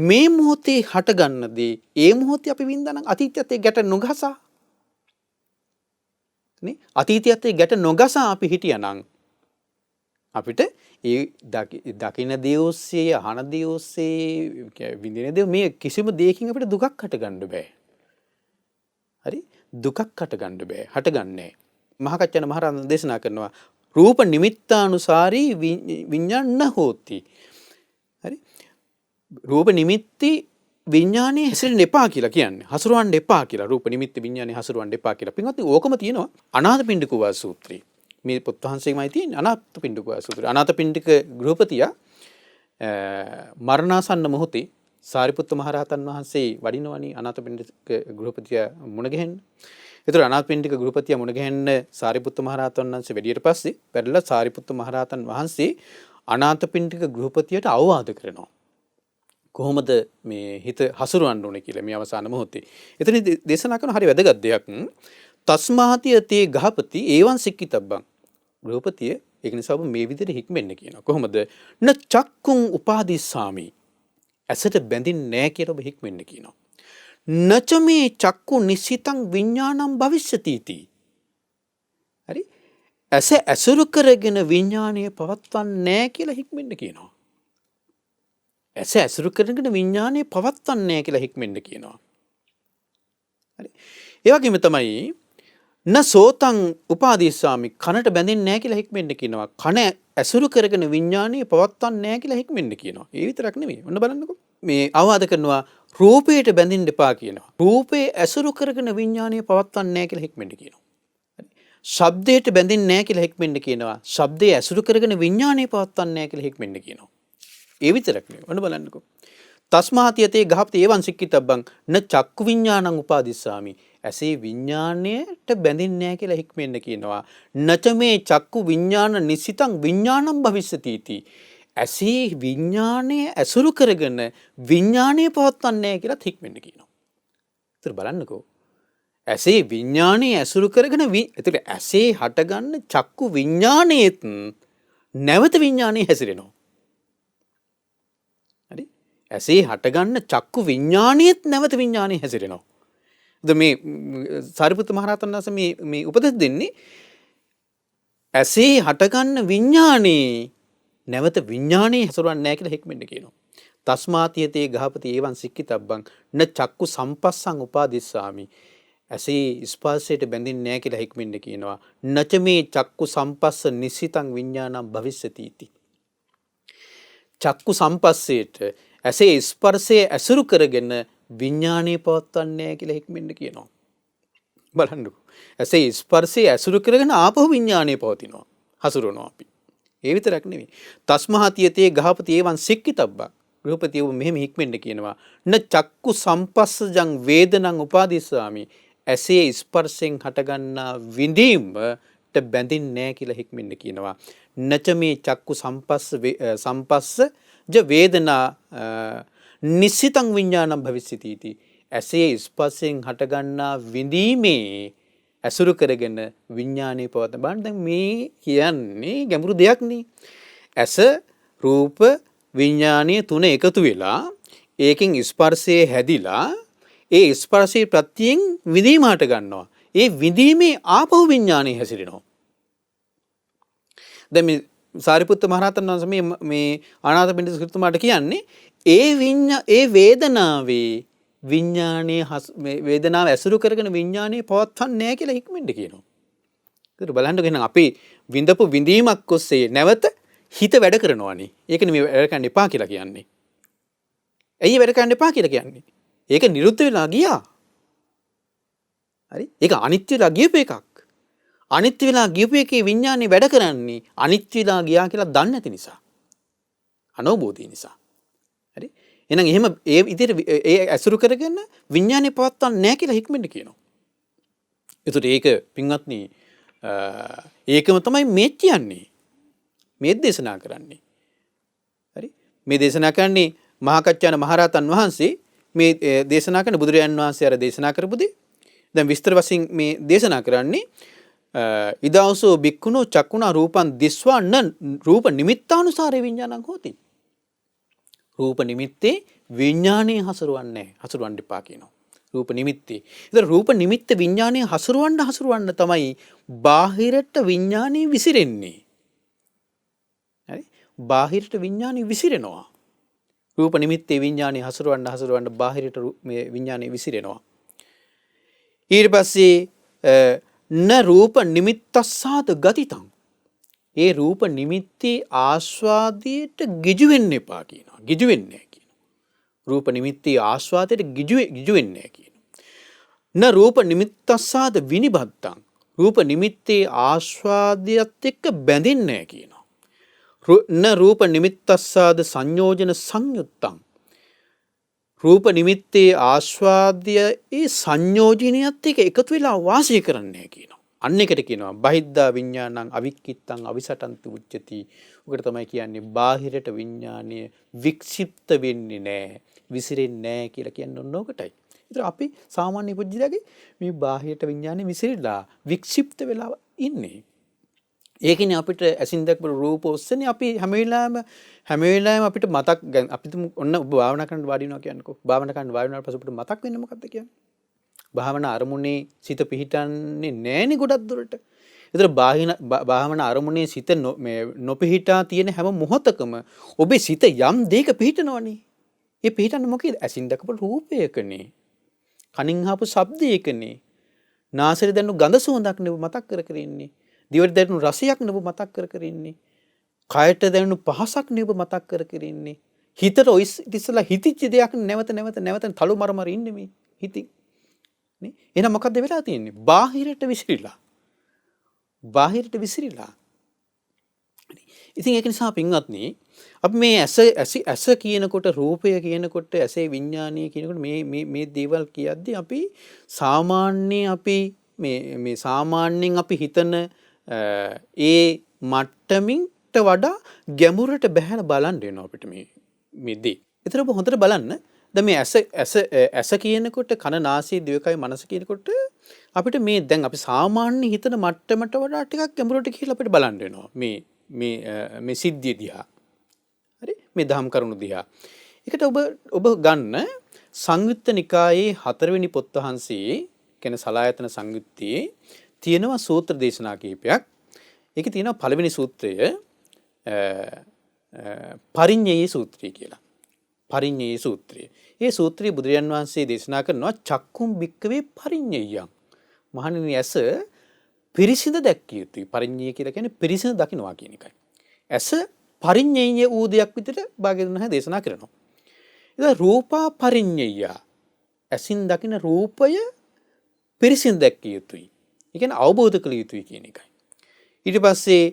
මේ මොහොතේ හටගන්නදී ඒ මොහොතේ අපි වින්දානම් අතීතයත් ඒ ගැට නොගසා නේ අතීතයත් ඒ ගැට නොගසා අපි හිටියානම් අපිට ඒ දකින දේ ඔස්සේ අහන දේ ඔස්සේ විඳින දේ මේ කිසිම දෙයකින් අපිට දුකක් හට ගන්න බෑ. හරි? දුකක් හට ගන්න බෑ. හට ගන්නෑ. මහාකච්චායන මහරහතන් දේශනා කරනවා රූප නිමිත්තානුසාරී විඤ්ඤාණ න හෝති. හරි? රූප නිමිති විඥානයේ හැසිරෙන්න එපා කියලා කියන්නේ. හසුරවන්න එපා කියලා. රූප නිමිති විඥානයේ හසුරවන්න එපා කියලා. පින්වත්නි ඕකම තියෙනවා අනාථපිණ්ඩික වාස සූත්‍රයේ. මේ පොත් වහන්සේමයි තියෙන්නේ අනාථපිණ්ඩික වාස සූත්‍රය. අනාථපිණ්ඩික ගෘහපතියා මරණාසන්න මොහොතේ සාරිපුත්ත මහරහතන් වහන්සේ වඩිනවනි අනාථපිණ්ඩික ගෘහපතියා මුණ ගැහෙන්න. ඒතර අනාථපිණ්ඩික ගෘහපතියා මුණ ගැහෙන්න සාරිපුත්ත මහරහතන් වහන්සේ වැඩියට පස්සේ පෙරලා සාරිපුත්ත මහරහතන් වහන්සේ අනාථපිණ්ඩික ගෘහපතියට අවවාද කරනවා. කොහොමද මේ හිත හසුරවන්න ඕනේ කියලා මේ අවසාන මොහොතේ. එතන දේශනා කරන හරි වැදගත් දෙයක්. තස්මාතිය තේ ගහපති ඒවන් සික්කිතබ්බං. ගෘහපතිය ඒක නිසා ඔබ මේ විදිහට හික්මෙන්න කියනවා. කොහොමද? න චක්කුං උපාදිස්සාමි. ඇසට බැඳින්නේ නැහැ කියලා ඔබ හික්මෙන්න කියනවා. නච මේ චක්කු නිසිතං විඥානං භවිෂ්‍යති. හරි? ඇස ඇසුරු කරගෙන විඥානය පවත්වන්නේ නැහැ කියලා හික්මෙන්න කියනවා. ඇස ඇසුරු කරගෙන විඥානය පවත්වන්නේ නැහැ කියලා හික්මෙන්න කියනවා. හරි? ඒ වගේම තමයි න සෝතං උපාදීස්සාමි කනට බැඳෙන්නේ නැහැ කියලා හික්මෙන්න කියනවා. කන ඇසුරු කරගෙන විඥානය පවත්වන්නේ නැහැ කියලා හික්මෙන්න කියනවා. ඒ විතරක් නෙමෙයි. ඔන්න බලන්නකෝ. මේ අවවාද කරනවා රූපයට බැඳින්න එපා කියනවා. රූපේ ඇසුරු කරගෙන විඥානය පවත්වන්නේ නැහැ කියලා හික්මෙන්න කියනවා. ශබ්දයට බැඳින්නේ නැහැ කියලා හික්මෙන්න කියනවා. ශබ්දයේ ඇසුරු කරගෙන විඥානය පවත්වන්නේ නැහැ කියලා හික්මෙන්න කියනවා. ඒ විතරක් නෙවෙයි. ඔන්න බලන්නකෝ. තස්මාතියතේ ගහපති ඒවන් සික්කිතබ්බං න චක්කු විඥානං උපාදිස්සාමි. ඇසේ විඥාණයට බැඳින්නේ නැහැ කියලා හික්මෙන්න කියනවා. නච මේ චක්කු විඥාන නිසිතං විඥානං භවිෂ්‍යති. ඇසේ විඥාණය ඇසුරු කරගෙන විඥාණය පවත්වන්නේ නැහැ කියලා හික්මෙන්න කියනවා. ඒතර බලන්නකෝ. ඇසේ විඥාණය ඇසුරු කරගෙන ඒතර ඇසේ හටගන්න චක්කු විඥාණයෙත් නැවත විඥාණය හැසිරෙනවා. හරි? ඇසේ හටගන්න චක්කු විඥාණයෙත් නැවත විඥාණය හැසිරෙනවා. මේ සාරිපුත්ත මහරහතන් වහන්සේ මේ උපදෙස් දෙන්නේ ඇසේ හටගන්න විඥානේ නැවත විඥානේ හසුරවන්නේ නැහැ කියලා හික්මෙන්න කියනවා. තස්මාතියතේ ගහපති ඒවන් සික්කිතබ්බං න චක්කු සම්පස්සං උපාදිස්සාමි. ඇසේ ස්පර්ශයට බැඳින්නේ නැහැ කියලා හික්මෙන්න කියනවා. නච මේ චක්කු සම්පස්ස නිසිතං විඥානං භවිෂ්‍යති. චක්කු සම්පස්සයට ඇසේ ස්පර්ශයේ ඇසුරු කරගෙන විඥානය පවත්වන්නේ නැහැ කියලා හික්මෙන්න කියනවා. බලන්නකෝ. ඇසේ ස්පර්ශයේ ඇසුරු කරගෙන ආපහු විඥානය පවතිනවා. හසුරවනවා අපි. ඒ විතරක් නෙවෙයි. තස්මහතියතේ ගහපති ඒවන් සික්කිතබ්බං. ගෘහපතිය මෙහෙම හික්මෙන්න කියනවා. න චක්කු සම්පස්සජං වේදනං උපාදිස්සාමි. ඇසේ ස්පර්ශයෙන් හටගන්නා විඳීමට බැඳින්නේ නැහැ කියලා හික්මෙන්න කියනවා. නච මේ චක්කු සම්පස්ස ජ වේදනා නිසිතං විඥානං භවිෂ්‍යති. ඇසේ ස්පර්ශයෙන් හටගන්නා විඳීමේ ඇසුරු කරගෙන විඥානය පවත්වන. බලන්න දැන් මේ කියන්නේ ගැඹුරු දෙයක් නේ. ඇස රූප විඥානීය තුන එකතු වෙලා ඒකෙන් ස්පර්ශය හැදිලා ඒ ස්පර්ශයේ ප්‍රත්‍යයෙන් විඳීම හට ගන්නවා. ඒ විඳීමේ ආපහු විඥානය හැසිරෙනවා. දැන් මේ සාරිපුත්ත මහරහතන් වහන්සේ මේ අනාථපිණ්ඩික සිටුමාට කියන්නේ ඒ වේදනාවේ විඥානයේ වේදනාව ඇසුරු කරගෙන විඥානයේ පවත්වන්නේ නැහැ කියලා හික්මෙන්න කියනවා. ඒකට බලන්න ගිහින් අපි විඳපු විඳීමක් ඔස්සේ නැවත හිත වැඩ කරනවානේ. ඒකනේ මේ වැඩ කරන්න එපා කියලා කියන්නේ. ඇයි වැඩ කරන්න එපා කියලා කියන්නේ? ඒක නිරුද්ධ වෙලා ගියා. හරි? ඒක අනිත්‍ය වෙලා ගියපු එකක්. අනිත්‍ය වෙලා ගියපු එකේ විඥානේ වැඩ කරන්නේ අනිත්‍ය වෙලා ගියා කියලා දන්නේ නැති නිසා. අනවබෝධය නිසා. හරි? එහෙනම් එහෙම ඒ විදිහට ඒ ඇසුරු කරගෙන විඥානේ පවත්වන්නේ නැහැ කියලා හික්මෙන්න කියනවා. ඒතකොට ඒක පින්වත්නි ඒකම තමයි මේ කියන්නේ. මේ දේශනා කරන්නේ. හරි? මේ දේශනා කරන්නේ මහාකච්චායන මහරහතන් වහන්සේ මේ දේශනා කරන බුදුරජාණන් වහන්සේ අර දේශනා කරපු දේ දැන් විස්තර වශයෙන් මේ දේශනා කරන්නේ ඉදාවසෝ බික්කුණෝ චක්කුණා රූපං දිස්වා න රූප නිමිත්තානුසාරේ විඥානං හෝති. රූප නිමිත්තේ විඥානයේ හසුරවන්න එපා කියනවා. රූප නිමිත්තේ. ඒතර රූප නිමිත්ත විඥානයේ හසුරවන්න තමයි බාහිරට විඥානයේ විසිරෙන්නේ. හරි? බාහිරට විඥානයේ විසිරෙනවා. රූප නිමිත්තේ විඥානයේ හසුරවන්න බාහිරට මේ විඥානයේ විසිරෙනවා. ඊට පස්සේ න රූප නිමිත්තස්සාද ගතිතං. ඒ රූප නිමිත්තේ ආස්වාදයට ගිජු වෙන්න එපා කියනවා. ගිජු වෙන්නේ නැහැ කියනවා. රූප නිමිත්තේ ආස්වාදයට ගිජු වෙන්නේ නැහැ කියනවා. න රූප නිමිත්තස්සාද විනිබද්දං. රූප නිමිත්තේ ආස්වාදයට එක්ක බැඳෙන්නේ නැහැ කියනවා. න රූප නිමිත්තස්සාද සංයෝජන සංයුත්තං. රූප නිමිත්තේ ආස්වාදයේ සංයෝජනයත් එක්ක එකතු වෙලා වාසය කරන්නේ කියනවා. අන්න එකට කියනවා බහිද්ධා විඥානං අවික්කිත්තං අවිසටන්ති උච්චති. උකට තමයි කියන්නේ බාහිරට විඥානය වික්ෂිප්ත වෙන්නේ නැහැ, විසිරෙන්නේ නැහැ කියලා කියන්නේ ඔන්න ඔකටයි. ඒතර අපි සාමාන්‍ය පුජ්‍යලගේ මේ බාහිරට විඥානය විසිරලා වික්ෂිප්ත වෙලා ඉන්නේ. ඒකනේ අපිට ඇසින් දැක්පු රූප ඔස්සේනේ අපි හැම වෙලාවෙම අපිට මතක් අපිට ඔන්න ඔබ භාවනා කරන්න වාඩි වෙනවා කියන්නකෝ. භාවනා කරන්න වාඩි වුණාට පස්සේ අපිට මතක් වෙන්නේ මොකද්ද කියන්නේ? භාවනා අරමුණේ සිත පිහිටන්නේ නැහෙනේ ගොඩක් දුරට. ඒතර භාවනා අරමුණේ සිත නොපිහිටා තියෙන හැම මොහොතකම ඔබේ සිත යම් දෙයක පිහිටනවනේ. ඒ පිහිටන්නේ මොකේද? ඇසින් දැකපු රූපයකනේ. කනින් අහපු ශබ්දයකනේ. නාසයෙන් දැනුණු ගඳ සුවඳක් නෙව මතක් කර ඉන්නේ. දිවට දැනුණු රසයක් නෙව මතක් කර ඉන්නේ. කයට දැනුණු පහසක් නෙව මතක් කර ඉන්නේ. හිතට ඔය ඉතිසලා හිතිච්ච දෙයක් නැවත තලු මරමර ඉන්නේ මේ හිතින්. නේ? එහෙනම් මොකද්ද වෙලා තියෙන්නේ? බාහිරට විසිරිලා. බාහිරට විසිරිලා. ඉතින් ඒක නිසා පින්වත්නි අපි මේ ඇස කියනකොට රූපය කියනකොට ඇසේ විඥානය කියනකොට මේ දේවල් කියද්දී අපි සාමාන්‍යයෙන් අපි හිතන ඒ මට්ටමින්ට වඩා ගැඹුරට බහැලා බලන්න වෙනවා අපිට මේ දේ. ඒතර ඔබ හොඳට බලන්න. දැන් මේ ඇස කියනකොට කන නාසය දිවකය මනස කියනකොට අපිට මේ දැන් අපි සාමාන්‍ය හිතන මට්ටමට වඩා ටිකක් ගැඹුරට කියලා අපිට බලන්න වෙනවා. මේ සිද්ධිය දිහා. හරි? මේ දහම් කරුණු දිහා. ඒකට ඔබ ගන්න සංයුත්ත නිකායේ 4 වෙනි පොත් වහන්සේ කියන සලායතන සංයුත්තේ තියෙනවා සූත්‍ර දේශනා කිහිපයක්. ඒකේ තියෙනවා පළවෙනි සූත්‍රය පරිඤ්ඤයේ සූත්‍රය කියලා. පරිඤ්ඤයේ සූත්‍රය. මේ සූත්‍රය බුදුරජාන් වහන්සේ දේශනා කරනවා චක්කුම් භික්කවේ පරිඤ්ඤයං. මහණෙනි ඇස පිරිසිඳ දැක්කිය යුතුයි. පරිඤ්ඤය කියලා කියන්නේ පිරිසිඳ දකින්නවා කියන එකයි. ඇස පරිඤ්ඤය වූ දෙයක් විදිහට භාග්‍යවතුන් වහන්සේ දේශනා කරනවා. ඉතින් රූපා පරිඤ්ඤය. ඇසින් දකින රූපය පිරිසිඳ දැක්කිය යුතුයි. ඒ කියන්නේ අවබෝධ කළ යුතුයි කියන එකයි. ඊට පස්සේ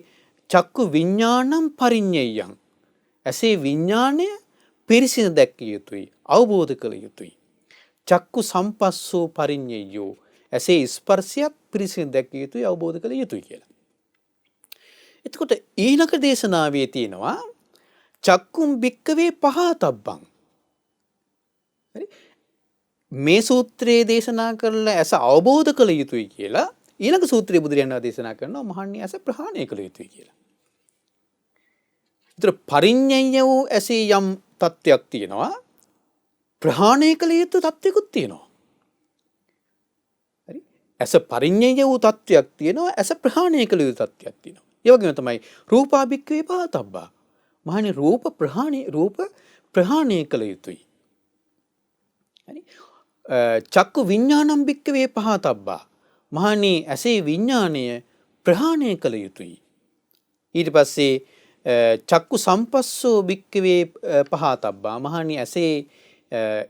චක්කු විඥානම් පරිඤ්ඤයං. ඇසේ විඥාණය පිරිසිඳ දැක්කිය යුතුයි, අවබෝධ කළ යුතුයි. චක්කු සම්පස්සෝ පරිඤ්ඤයෝ. ඇසේ ස්පර්ශයත් පිරිසිඳ දැක්කිය යුතුයි, අවබෝධ කළ යුතුයි කියලා. එතකොට ඊළඟ දේශනාවේ තියෙනවා චක්කුම් භික්කවේ පහතබ්බං. හරි? මේ සූත්‍රයේ දේශනා කරලා ඇස අවබෝධ කළ යුතුයි කියලා ඊළඟ සූත්‍රයේ බුදුරජාණන් වහන්සේ දේශනා කරනවා මහන්නේ ඇස ප්‍රහාණය කළ යුතුයි කියලා. ඒතර පරිඤ්ඤය වූ ඇසේ යම් තත්ත්වයක් තියෙනවා, ප්‍රහාණය කළ යුතු තත්ත්වයකුත් තියෙනවා. හරි? ඇස පරිඤ්ඤය වූ තත්ත්වයක් තියෙනවා, ඇස ප්‍රහාණය කළ යුතු තත්ත්වයක් තියෙනවා. ඒ වගේම තමයි රූපා භික්ඛවේ පහතබ්බා. මහණේ රූප ප්‍රහාණය කළ යුතුයි. හරි? චක්කු විඥානම් භික්ඛවේ පහතබ්බා. මහණේ ඇසේ විඥාණය ප්‍රහාණය කළ යුතුයි. ඊට පස්සේ චක්කු සම්පස්සෝ භික්ඛවේ පහතබ්බා. මහණේ ඇසේ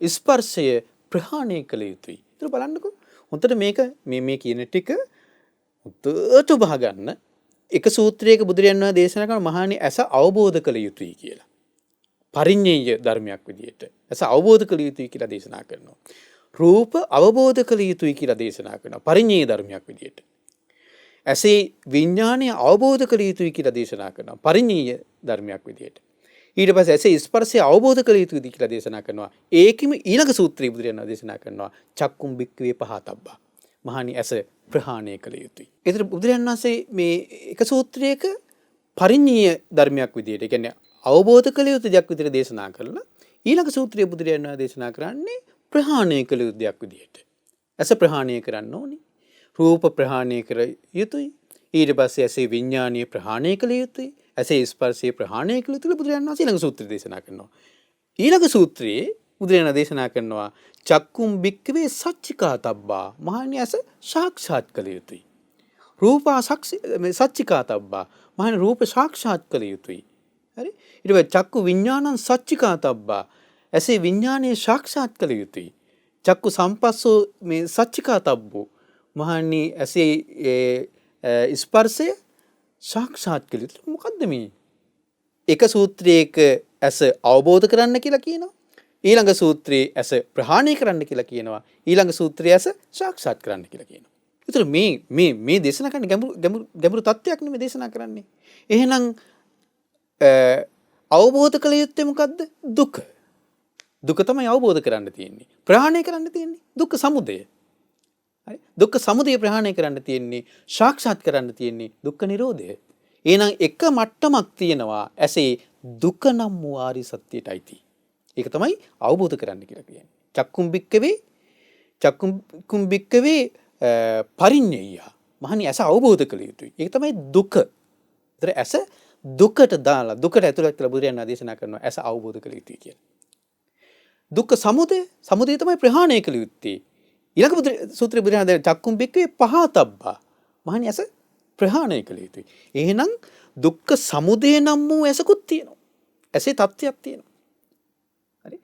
ස්පර්ශය ප්‍රහාණය කළ යුතුයි. ඒක බලන්නකෝ. හොඳට මේ කියන ටික උතට බහගන්න. එක සූත්‍රයක බුදුරජාණන් වහන්සේ දේශනා කරන මහණේ ඇස අවබෝධ කළ යුතුයි කියලා. පරිඤ්ඤය ධර්මයක් විදියට ඇස අවබෝධ කළ යුතුයි කියලා දේශනා කරනවා. රූප අවබෝධ කළ යුතුයි කියලා දේශනා කරනවා. පරිඤ්ඤය ධර්මයක් විදියට. ඇසේ විඥාණය අවබෝධ කළ යුතුයි කියලා දේශනා කරනවා. පරිඤ්ඤය ධර්මයක් විදියට. ඊට පස්සේ ඇසේ ස්පර්ශය අවබෝධ කළ යුතුයි කියලා දේශනා කරනවා. ඒකෙම ඊළඟ සූත්‍රයේ බුදුරජාණන් දේශනා කරනවා චක්කුම් භික්ඛවේ පහතබ්බා. මහණනි ඇස ප්‍රහාණය කළ යුතුයි. ඒතර බුදුරජාණන් වහන්සේ මේ එක සූත්‍රයක පරිඤ්ඤය ධර්මයක් විදියට, ඒ කියන්නේ අවබෝධ කළ යුතු දෙයක් විදියට දේශනා කරලා ඊළඟ සූත්‍රයේ බුදුරජාණන් වහන්සේ දේශනා කරන්නේ ප්‍රහාණය කළ යුතු දෙයක් විදියට. ඇස ප්‍රහාණය කරන්න ඕනේ. රූප ප්‍රහාණය කර යුතුයි. ඊට පස්සේ ඇසේ විඥානීය ප්‍රහාණය කළ යුතුයි. ඇසේ ස්පර්ශය ප්‍රහාණය කළ යුතුයි බුදුරජාණන් වහන්සේ ඊළඟ සූත්‍රය දේශනා කරනවා. ඊළඟ සූත්‍රයේ බුදුරජාණන් දේශනා කරනවා චක්කුම් භික්ඛවේ සච්චිකාතබ්බා. මහණනි ඇස සාක්ෂාත් කළ යුතුයි. රූපා සච්චිකාතබ්බා. මහණ රූප සාක්ෂාත් කළ යුතුයි. හරි? ඊට පස්සේ චක්කු විඥානං සච්චිකාතබ්බා. ඇසේ විඥානයේ සාක්ෂාත් කළ යුතුයි. චක්කු සම්පස්සෝ මේ සච්චිකාතබ්බෝ. මහණනි ඇසේ ස්පර්ශය සාක්ෂාත් කළ යුතුයි. මොකද්ද මේ? එක සූත්‍රයක ඇස අවබෝධ කරන්න කියලා කියනවා. ඊළඟ සූත්‍රයේ ඇස ප්‍රහාණය කරන්න කියලා කියනවා. ඊළඟ සූත්‍රයේ ඇස සාක්ෂාත් කරන්න කියලා කියනවා. ඒතර මේ දේශනා කරන්නේ ගැඹුරු තත්ත්වයක් නෙමෙයි දේශනා කරන්නේ. එහෙනම් අවබෝධ කළ යුත්තේ මොකද්ද? දුක. දුක තමයි අවබෝධ කරන්න තියෙන්නේ. ප්‍රහාණය කරන්න තියෙන්නේ දුක්ඛ සමුදය. හරි? දුක්ඛ සමුදය ප්‍රහාණය කරන්න තියෙන්නේ, සාක්ෂාත් කරන්න තියෙන්නේ දුක්ඛ නිරෝධය. එහෙනම් එක මට්ටමක් තියෙනවා ඇසේ දුක නම් වූ ආරි සත්‍යයටයි. ඒක තමයි අවබෝධ කරන්න කියලා කියන්නේ. චක්කුම් භික්කවේ පරිඤ්ඤය. මහණනි ඇස අවබෝධ කළ යුතුයි. ඒක තමයි දුක. ඒතර ඇස දුකට දාලා දුකට ඇතුළත් කරලා බුදුරජාණන් දේශනා කරනවා ඇස අවබෝධ කළ යුතුයි කියලා. දුක්ඛ සමුදය තමයි ප්‍රහාණය කළ යුත්තේ. ඊළඟ සූත්‍රයේ බුදුරජාණන් චක්කුම් භික්කවේ පහතබ්බා. මහණනි ඇස ප්‍රහාණය කළ යුතුයි. එහෙනම් දුක්ඛ සමුදය නම් වූ ඇසකුත් තියෙනවා. ඇසේ තත්ත්වයක් තියෙනවා. හරි?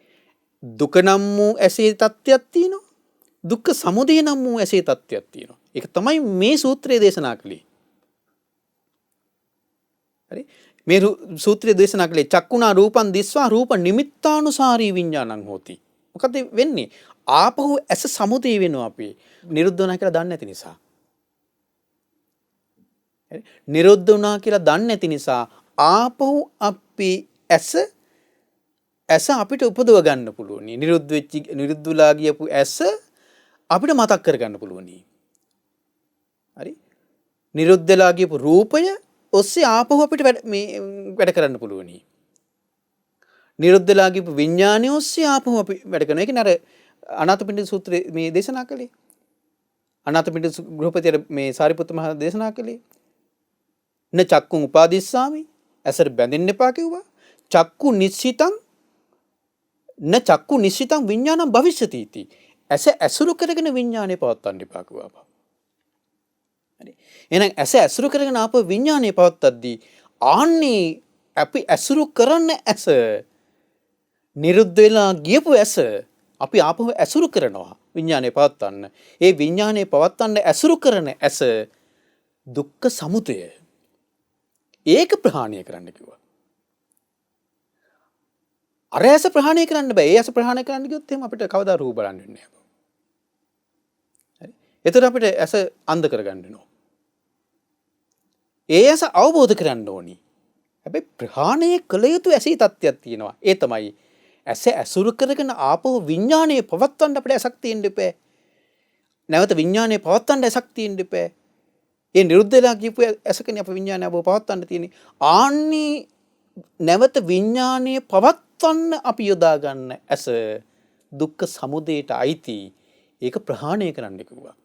දුක නම් වූ ඇසේ තත්ත්වයක් තියෙනවා. දුක්ඛ සමුදය නම් වූ ඇසේ තත්ත්වයක් තියෙනවා. ඒක තමයි මේ සූත්‍රයේ දේශනා කළේ. හරි? මේ සූත්‍රයේ දේශනා කළේ චක්කුණා රූපං දිස්වා රූප නිමිත්තානුසාරී විඥානං හෝති. මොකද වෙන්නේ? ආපහු ඇස සමුදය වෙනවා අපි. නිරුද්ධ වෙනවා කියලා දන්නේ නැති නිසා. නිරුද්ධ වුණා කියලා දන්නේ නැති නිසා ආපහු අපි ඇස අපිට උපදව ගන්න පුළුවන්. නිරුද්ධලා ගියපු ඇස අපිට මතක් කරගන්න පුළුවන්. හරි? නිරුද්ධලා ගියපු රූපය ඔස්සේ ආපහු අපිට වැඩ කරන්න පුළුවන්. නිරුද්ධලා ගියපු විඥානය ඔස්සේ ආපහු අපි වැඩ කරනවා. ඒ කියන්නේ අර අනාථපිණ්ඩික සූත්‍රයේ මේ දේශනා කළේ. අනාථපිණ්ඩික ගෘහපතියර මේ සාරිපුත්ත මහ දේශනා කළේ. න චක්කුං උපාදිස්සාමි ඇසට බැඳෙන්න එපා කිව්වා. චක්කු නිශ්චිතං විඥානං භවිෂ්‍යති इति. ඇස ඇසුරු කරගෙන විඥානය පවත්වන්න එපා කිව්වා. හරි. එහෙනම් ඇස ඇසුරු කරගෙන ආපහු විඥානය පවත්වද්දී ආන්නේ අපි ඇසුරු කරන ඇස නිරුද්ධ වෙලා ගියපු ඇස අපි ආපහු ඇසුරු කරනවා විඥානය පවත්වන්න. ඒ විඥානය පවත්වන්න ඇසුරු කරන ඇස දුක්ඛ සමුදය. ඒක ප්‍රහාණය කරන්න කිව්වා. අර ඇස ප්‍රහාණය කරන්න බෑ. ඒ ඇස ප්‍රහාණය කරන්න ගියොත් එහෙනම් අපිට කවදා රූප බලන්න වෙන්නේ නැහැ. හරි. ඒතර අපිට ඇස අන්ධ කරගන්න වෙනවා. ඒ ඇස අවබෝධ කරගන්න ඕනි. හැබැයි ප්‍රහාණය කළ යුතු ඇසී තත්ත්වයක් තියෙනවා. ඒ තමයි ඇස ඇසුරු කරගෙන ආපහු විඥානයේ පවත්වන්න අපිට ඇසක් තියෙන්න එපා. නැවත විඥානයේ පවත්වන්න ඇසක් තියෙන්න එපා. ඒ නිරුද්ධ වෙලා කියපු ඇසකනේ අප විඥානය අපව පවත්වන්න තියෙන්නේ. ආන්නේ නැවත විඥානයේ පවත්වන්න අපි යොදා ගන්න ඇස දුක්ඛ සමුදයට අයිති. ඒක ප්‍රහාණය කරන්න කිව්වා.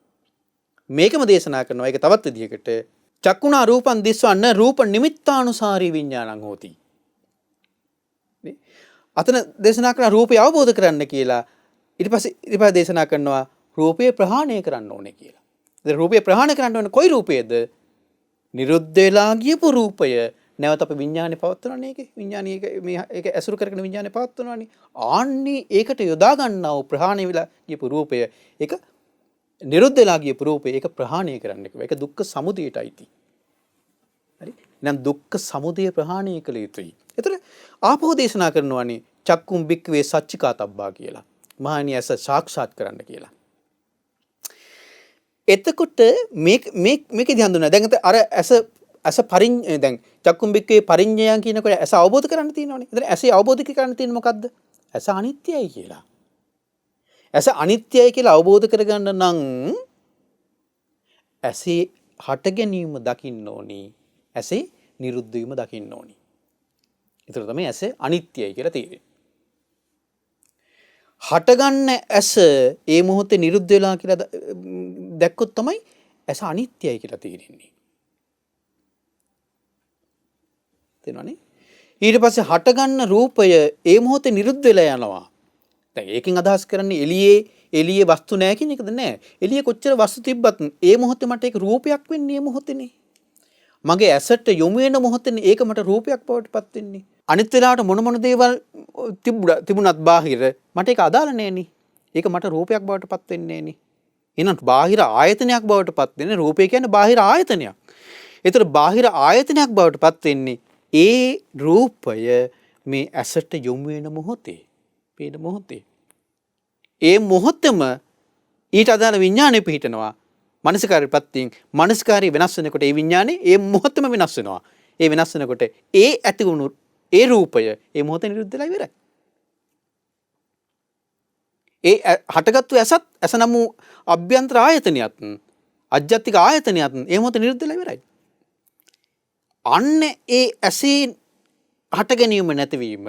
මේකම දේශනා කරනවා. ඒක තවත් විදිහකට චක්කුණා රූපං දිස්වන්න රූප නිමිත්තානුසාරී විඥානං හෝති. අතන දේශනා කරන රූපය අවබෝධ කරන්න කියලා. ඊට පස්සේ දේශනා කරනවා රූපය ප්‍රහාණය කරන්න ඕනේ කියලා. රූපය ප්‍රහාණය කරන්න ඕනේ කොයි රූපයද? නිරුද්ධ වෙලා ගියපු රූපය නැවත අපි විඥානේ පවත්වනවානේ. ඒකේ විඥානේ ඒක ඇසුරු කරගෙන විඥානේ පවත්වනවානේ. ආන්නේ ඒකට යොදා ගන්නා වූ ප්‍රහාණය වෙලා ගියපු රූපය ඒක නිරුද්ධ වෙලා ගියපු රූපය ඒක ප්‍රහාණය කරන්න කිව්වා. ඒක දුක්ඛ සමුදයට අයිති. හරි? එහෙනම් දුක්ඛ සමුදය ප්‍රහාණය කළ යුතුයි. ඒතර ආපහු දේශනා කරනවානේ චක්කුම් භික්ඛවේ සච්චිකාතබ්බා කියලා. මහණනි ඇස සාක්ෂාත් කරන්න කියලා. එතකොට මේකෙදි හඳුනනවා. දැන් අර ඇස පරිඤ්ඤය දැන් චක්කුම් භික්ඛවේ පරිඤ්ඤයන් කියනකොට ඇස අවබෝධ කරගන්න තියෙනවනේ. එතන ඇසේ අවබෝධ කරගන්න තියෙන්නේ මොකද්ද? ඇස අනිත්‍යයි කියලා. ඇස අනිත්‍යයි කියලා අවබෝධ කරගන්න නම් ඇසේ හට ගැනීම දකින්න ඕනි. ඇසේ නිරුද්ධ වීම දකින්න ඕනි. ඒතර තමයි ඇස අනිත්‍යයි කියලා තේරෙන්නේ. හටගන්න ඇස ඒ මොහොතේ නිරුද්ධ වෙලා කියලා දැක්කොත් තමයි ඇස අනිත්‍යයි කියලා තේරෙන්නේ. තේරෙනවනේ? ඊට පස්සේ හටගන්න රූපය ඒ මොහොතේ නිරුද්ධ වෙලා යනවා. දැන් ඒකෙන් අදහස් කරන්නේ එළියේ එළියේ වස්තු නැහැ කියන එකද නෑ. එළියේ කොච්චර වස්තු තිබ්බත් ඒ මොහොතේ මට ඒක රූපයක් වෙන්නේ මේ මොහොතේනේ. මගේ ඇසට යොමු වෙන මොහොතේනේ ඒක මට රූපයක් බවට පත් වෙන්නේ. අනිත් වෙලාවට මොන දේවල් තිබුණත් බාහිර මට ඒක අදාළ නෑනේ. ඒක මට රූපයක් බවට පත් වෙන්නේ නෑනේ. එහෙනම් බාහිර ආයතනයක් බවට පත් වෙන්නේ රූපය කියන්නේ බාහිර ආයතනයක්. ඒතර බාහිර ආයතනයක් බවට පත් වෙන්නේ ඒ රූපය මේ ඇසට යොමු වෙන මොහොතේ. පේන මොහොතේ. ඒ මොහොතම ඊට අදාළ විඥානය පිහිටනවා. මනසිකාරයපත්තියෙන් මනසිකාරය වෙනස් වෙනකොට ඒ විඥානේ ඒ මොහොතම වෙනස් වෙනවා. ඒ වෙනස් වෙනකොට ඒ ඇති වුණු ඒ රූපය ඒ මොහොතේ නිරුද්ධ වෙලා ඉවරයි. ඒ හටගත්තු ඇස නම් වූ අභ්‍යන්තර ආයතනියත් අජ්ජත්තික ආයතනියත් ඒ මොහොතේ නිරුද්ධ වෙලා ඉවරයි. අන්න ඒ ඇසේ හට ගැනීම නැතිවීම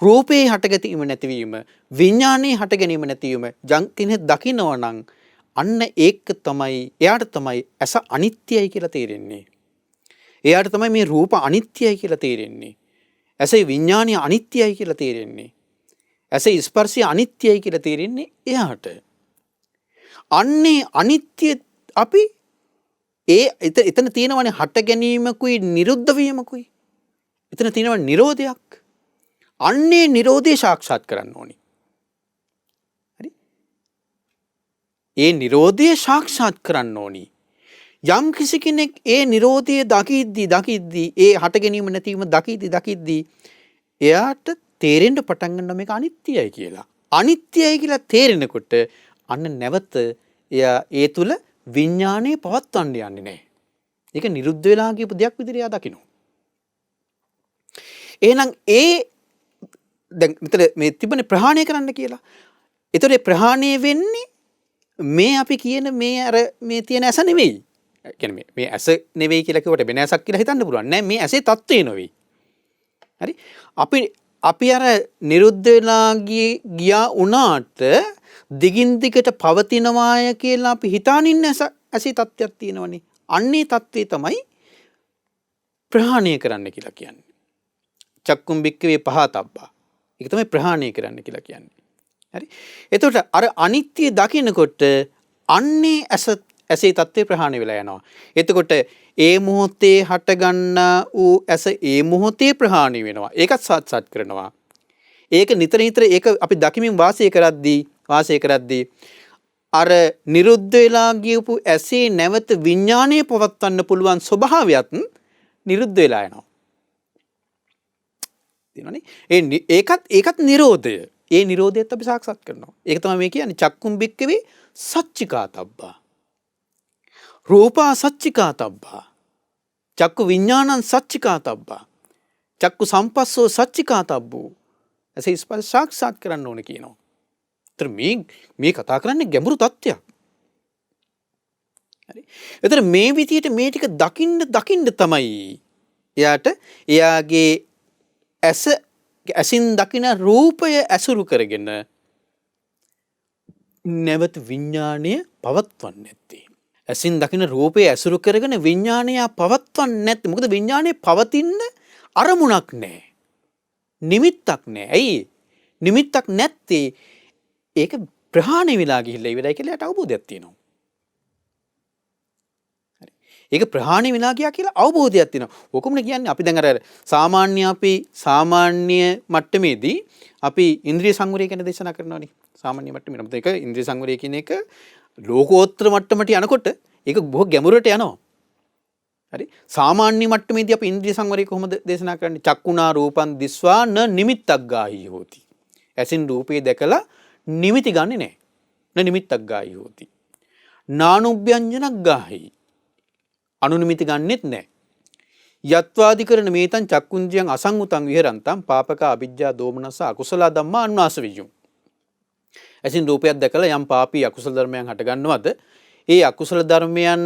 රූපේ හට ගැනීම නැතිවීම විඥානයේ හට ගැනීම නැතිවීම යම් කෙනෙක් දකිනවා නම් අන්න ඒක තමයි එයාට තමයි ඇස අනිත්‍යයි කියලා තේරෙන්නේ. එයාට තමයි මේ රූප අනිත්‍යයි කියලා තේරෙන්නේ. ඇසේ විඥානය අනිත්‍යයි කියලා තේරෙන්නේ. ඇසේ ස්පර්ශය අනිත්‍යයි කියලා තේරෙන්නේ එයාට. අන්නේ අනිත්‍ය අපි එතන තියෙනවනේ හට ගැනීමකුයි නිරුද්ධ වීමකුයි. එතන තියෙනවා නිරෝධයක්. අන්නේ නිරෝධය සාක්ෂාත් කරන්න ඕනි. හරි? ඒ නිරෝධය සාක්ෂාත් කරන්න ඕනි. යම් කිසි කෙනෙක් ඒ නිරෝධය දකිද්දී ඒ හට ගැනීම නැතිවීම දකිද්දී එයාට තේරෙන්න පටන් ගන්නවා මේක අනිත්‍යයි කියලා. අනිත්‍යයි කියලා තේරෙනකොට අන්න නැවත එයා ඒ තුල විඥානේ පවත්වන්න යන්නේ නැහැ. ඒක නිරුද්ධ වෙලා කියපු දෙයක් විදිහට එයා දකිනවා. එහෙනම් දැන් මෙතන මේ තිබුණේ ප්‍රහාණය කරන්න කියලා. ඒතකොට ප්‍රහාණය වෙන්නේ මේ අපි කියන මේ තියෙන ඇස නෙවෙයි. කියන්නේ මේ ඇස නෙවෙයි කියලා කිව්වට වෙන ඇසක් කියලා හිතන්න පුළුවන්. නෑ මේ ඇසේ தත්ත්වය නෙවෙයි. හරි? අපි අර නිරුද්ධ වෙලා ගියා උනාට දිගින් දිගට පවතිනවාය කියලා අපි හිතාන ඉන්න ඇසේ தත්ත්වයක් තියෙනවනේ. අන්නේ தත්ත්වය තමයි ප්‍රහාණය කරන්න කියලා කියන්නේ. චක්කුම් බික්කවේ පහතබ්බා. ඒක තමයි ප්‍රහාණය කරන්න කියලා කියන්නේ. හරි? එතකොට අර අනිත්‍ය දකිනකොට අන්නේ ඇසේ தත්ත්වේ ප්‍රහාණය වෙලා යනවා. එතකොට ඒ මොහොතේ හටගන්න ඌ ඇස ඒ මොහොතේ ප්‍රහාණය වෙනවා. ඒකත් සාත්සත් කරනවා. ඒක නිතර ඒක අපි දකිමින් වාසය කරද්දී අර නිරුද්ධ වෙලා ගියපු ඇසේ නැවත විඥානය පවත්වන්න පුළුවන් ස්වභාවයත් නිරුද්ධ වෙලා යනවා. ඒකත් නිරෝධය. ඒ නිරෝධයත් අපි සාක්ෂාත් කරනවා. ඒක තමයි මේ කියන්නේ චක්කුම් බික්කවේ සච්චිකාතබ්බා. රූපා සච්චිකාතබ්බා. චක්කු විඥානං සච්චිකාතබ්බා. චක්කු සම්පස්සෝ සච්චිකාතබ්බෝ. ඇසේ ස්පර්ශ සාක්ෂාත් කරන්න ඕනේ කියනවා. ඒතර මේ කතා කරන්නේ ගැඹුරු තත්ත්වයක්. හරි. ඒතර මේ විදියට මේ ටික දකින්න තමයි එයාගේ ඇසින් දකින රූපය ඇසුරු කරගෙන නැවත විඥාණය පවත්වන්නේ නැත්තේ. ඇසින් දකින රූපය ඇසුරු කරගෙන විඥාණය පවත්වන්නේ නැත්තේ. මොකද විඥාණය පවතින්න අරමුණක් නැහැ. නිමිත්තක් නැහැ. ඇයි? නිමිත්තක් නැත්තේ ඒක ප්‍රහාණය වෙලා ගිහිල්ලා ඉවරයි කියලා යට අවබෝධයක් තියෙනවා. ඒක ප්‍රහාණය වෙලා ගියා කියලා අවබෝධයක් තියෙනවා. ඔකමනේ කියන්නේ අපි දැන් අර සාමාන්‍ය මට්ටමේදී අපි ඉන්ද්‍රිය සංවරය ගැන දේශනා කරනවානේ. සාමාන්‍ය මට්ටමේ. නමුත් ඒක ඉන්ද්‍රිය සංවරය කියන එක ලෝකෝත්තර මට්ටමට යනකොට ඒක බොහෝ ගැඹුරට යනවා. හරි? සාමාන්‍ය මට්ටමේදී අපි ඉන්ද්‍රිය සංවරය කොහොමද දේශනා කරන්නේ? චක්කුණා රූපං දිස්වා න නිමිත්තක් ගාහි හෝති. ඇසින් රූපේ දැකලා නිමිති ගන්නෙ නැහැ. න නිමිත්තක් ගාහි හෝති. නානුභ්‍යංජනක් ගාහි අනුනිමිති ගන්නෙත් නැහැ. යත්වාදි කරන මේතන් චක්කුන්ජයන් අසංගුතං විහෙරන්තං පාපක අවිජ්ජා දෝමනස අකුසල ධම්මා අනුනාස විජ්ජුම්. ඇසින් රූපයක් දැකලා යම් පාපී අකුසල ධර්මයන් හටගන්නවද ඒ අකුසල ධර්මයන්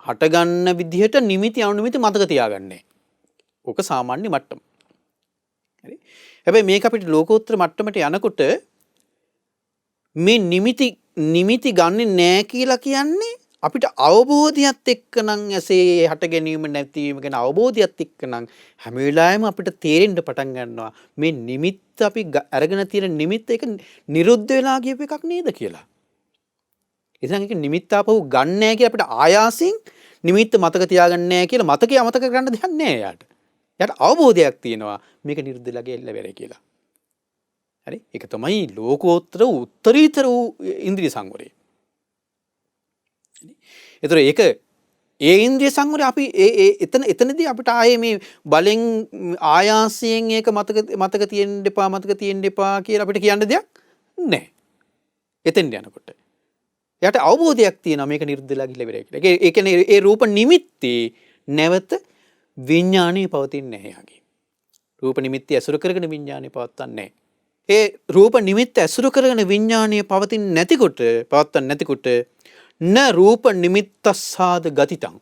හටගන්න විදිහට නිමිති අනුනිමිති මතක තියාගන්නේ. ඕක සාමාන්‍ය මට්ටම. හරි? හැබැයි මේක අපිට ලෝකෝත්තර මට්ටමට යනකොට මේ නිමිති ගන්නෙ නැහැ කියලා කියන්නේ අපිට අවබෝධයත් එක්කනම් ඇසේ හට ගැනීම නැතිවීම ගැන අවබෝධයත් එක්කනම් හැම වෙලාවෙම අපිට තේරෙන්න පටන් ගන්නවා මේ නිමිත්ත අපි අරගෙන තියෙන නිමිත්ත එක නිරුද්ධ වෙලා ගියපු එකක් නේද කියලා. ඉතින් ඒක නිමිත්ත ආපහු ගන්න නැහැ කියලා අපිට ආයාසින් නිමිත්ත මතක තියාගන්න නැහැ කියලා මතකය අමතක කරන්න දෙයක් නැහැ යාට. යාට අවබෝධයක් තියෙනවා මේක නිරුද්ධලගේ එල්ලවැරේ කියලා. හරි? ඒක තමයි ලෝකෝත්තර උත්තරීතර වූ ඉන්ද්‍රිය සංවරය. ඒතර ඒක ඒ ඉන්ද්‍රිය සංවරය අපි එතනදී අපිට ආයේ මේ බලෙන් ආයාසයෙන් ඒක මතක තියෙන්න එපා කියලා අපිට කියන්න දෙයක් නැහැ. එතෙන් යනකොට යාට අවබෝධයක් තියෙනවා මේක නිරුද්ධලා ගිහිල්ලා ඉවරයි කියලා. ඒ කියන්නේ ඒ රූප නිමිත්තේ නැවත විඥාණය පවතින්නේ නැහැ යාගේ. රූප නිමිත්තේ ඇසුරු කරගෙන විඥාණය පවත්වන්නේ නැහැ. ඒ රූප නිමිත්ත ඇසුරු කරගෙන විඥාණය පවතින්නේ නැතිකොට න රූප නිමිත්තස්සාද ගතිතං.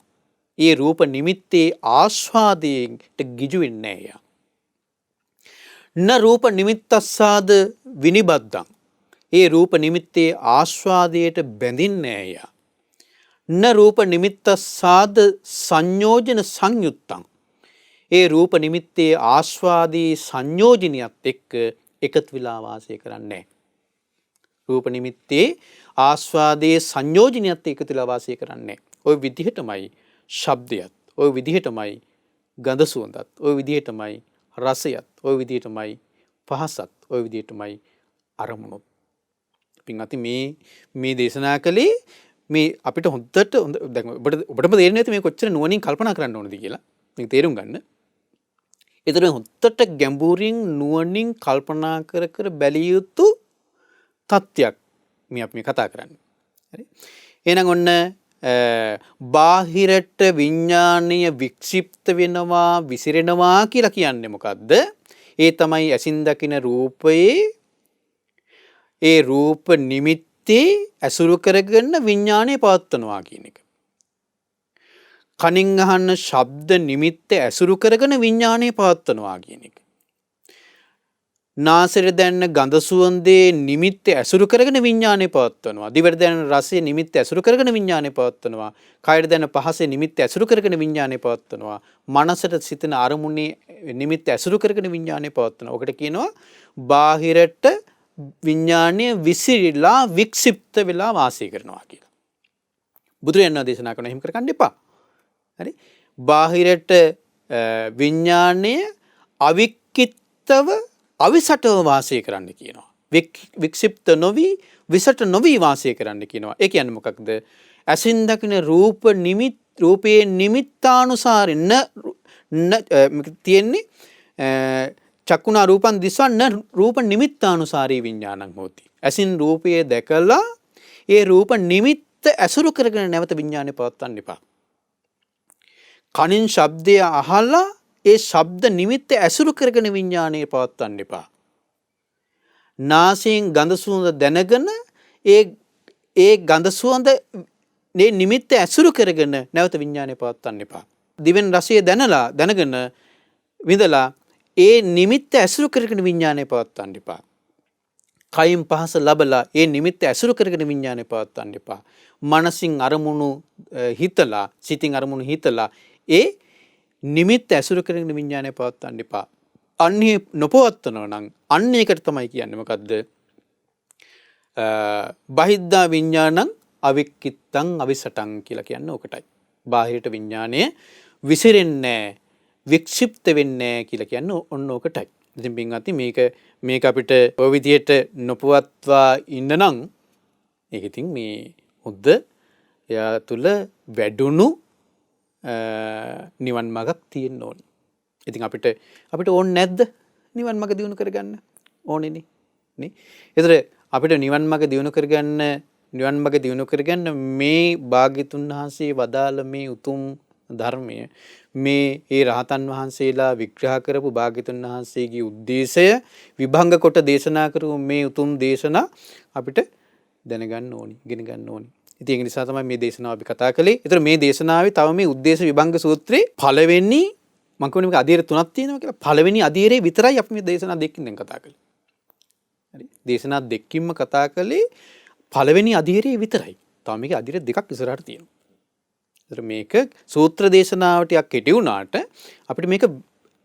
ඒ රූප නිමිත්තේ ආස්වාදයට ගිජු වෙන්නේ නැහැ යා. න රූප නිමිත්තස්සාද විනිබද්දං. ඒ රූප නිමිත්තේ ආස්වාදයට බැඳින්නේ නැහැ යා. න රූප නිමිත්තස්සාද සංයෝජන සංයුත්තං. ඒ රූප නිමිත්තේ ආස්වාදී සංයෝජනියත් එක්ක එකතු වෙලා වාසය කරන්නේ නැහැ. රූප නිමිත්තේ ආස්වාදයේ සංයෝජනියත් එක්ක එකතු වෙලා වාසය කරන්නේ නැහැ. ওই විදිහටමයි ශබ්දයත්, ওই විදිහටමයි ගඳ සුවඳත්, ওই විදිහටමයි රසයත්, ওই විදිහටමයි පහසත්, ওই විදිහටමයි අරමුණුත්. පින්වත්නි මේ දේශනා කළේ මේ අපිට හොඳට දැන් ඔබටම තේරෙන්නේ නැති මේ කොච්චර නුවණින් කල්පනා කරන්න ඕනද කියලා. මේක තේරුම් ගන්න. ඒතර හොඳට ගැඹුරින් නුවණින් කල්පනා කර බැලිය යුතු තත්ත්වයක් මේ අපි කතා කරන්නේ. හරි. එහෙනම් ඔන්න බාහිරට විඥානීය වික්ෂිප්ත වෙනවා විසිරෙනවා කියලා කියන්නේ මොකද්ද? ඒ තමයි ඇසින් දකින රූපයේ ඒ රූප නිමිත්තේ ඇසුරු කරගෙන විඥානය පවත්වනවා කියන එක. කනින් අහන ශබ්ද නිමිත්ත ඇසුරු කරගෙන විඥානය පවත්වනවා කියන එක. නාසයට දැනෙන ගඳ සුවඳේ නිමිත්ත ඇසුරු කරගෙන විඥානය පවත්වනවා. දිවට දැනෙන රසයේ නිමිත්ත ඇසුරු කරගෙන විඥානය පවත්වනවා. කයට දැනෙන පහසේ නිමිත්ත ඇසුරු කරගෙන විඥානය පවත්වනවා. මනසට සිතන අරමුණේ නිමිත්ත ඇසුරු කරගෙන විඥානය පවත්වනවා. ඔකට කියනවා බාහිරට විඥානය විසිරිලා වික්ෂිප්ත වෙලා වාසය කරනවා කියලා. බුදුරජාණන් වහන්සේ දේශනා කරන එහෙම කරගන්න එපා. හරි? බාහිරට විඥානය අවික්කිතව අවිසටව වාසය කරන්න කියනවා. වික්ෂිප්ත නොවි විසට නොවි වාසය කරන්න කියනවා. ඒ කියන්නේ මොකක්ද? ඇසින් දකින රූපයේ නිමිත්තානුසාරෙන් තියෙන්නේ චක්කුණා රූපං දිස්වන්න රූප නිමිත්තානුසාරී විඥානං හෝති. ඇසින් රූපය දැකලා ඒ රූප නිමිත්ත ඇසුරු කරගෙන නැවත විඥානය පවත්වන්න එපා. කනින් ශබ්දය අහලා ඒ ශබ්ද නිමිත්ත ඇසුරු කරගෙන විඥානය පවත්වන්න එපා. නාසයෙන් ගඳ සුවඳ දැනගෙන ඒ ගඳ සුවඳ මේ නිමිත්ත ඇසුරු කරගෙන නැවත විඥානය පවත්වන්න එපා. දිවෙන් රසය දැනගෙන විඳලා ඒ නිමිත්ත ඇසුරු කරගෙන විඥානය පවත්වන්න එපා. කයින් පහස ලබලා ඒ නිමිත්ත ඇසුරු කරගෙන විඥානය පවත්වන්න එපා. මනසින් අරමුණු හිතලා සිතින් අරමුණු හිතලා ඒ නිමිත්ත ඇසුරු කරගෙන විඥානය පවත්වන්න එපා. අන්නේ නොපවත්වනවා නම් අන්න ඒකට තමයි කියන්නේ මොකද්ද? බහිද්ධා විඥානං අවික්කිත්තං අවිසටං කියලා කියන්නේ ඕකටයි. බාහිරට විඥානය විසිරෙන්නේ වික්ෂිප්ත වෙන්නේ කියලා කියන්නේ ඔන්න ඕකටයි. ඉතින් පින්වත්නි මේක අපිට ඔය විදිහට නොපවත්වා ඉන්න නම් ඒක ඉතින් මේ හොද්ද එයා තුල වැඩුණු නිවන් මාර්ගක් තියෙන්න ඕනේ. ඉතින් අපිට ඕනේ නැද්ද නිවන් මාර්ග දියුණු කරගන්න? ඕනේනේ නේ. ඒතර අපිට නිවන් මාර්ග දියුණු කරගන්න මේ භාග්‍යතුන් වහන්සේ වදාළ මේ උතුම් ධර්මය මේ ඒ රහතන් වහන්සේලා විග්‍රහ කරපු භාග්‍යතුන් වහන්සේගේ උද්දේශය විභංග කොට දේශනා කරපු මේ උතුම් දේශනා අපිට දැනගන්න ඕනි, ඉගෙන ගන්න ඕනි. ඉතින් ඒක නිසා තමයි මේ දේශනාව අපි කතා කළේ. ඒතර මේ දේශනාවේ තව මේ උද්දේශ විභංග සූත්‍රයේ පළවෙනි මම කියන්නේ මේක අධීර තුනක් තියෙනවා කියලා. පළවෙනි අධීරේ විතරයි අපි මේ දේශනා දෙකකින් දැන් කතා කළේ. හරි. දේශනා දෙකකින්ම කතා කළේ පළවෙනි අධීරේ විතරයි. තව මේකේ අධීර දෙකක් ඉස්සරහට තියෙනවා. ඒතර මේක සූත්‍ර දේශනාවට යක් කෙටි වුණාට අපිට මේක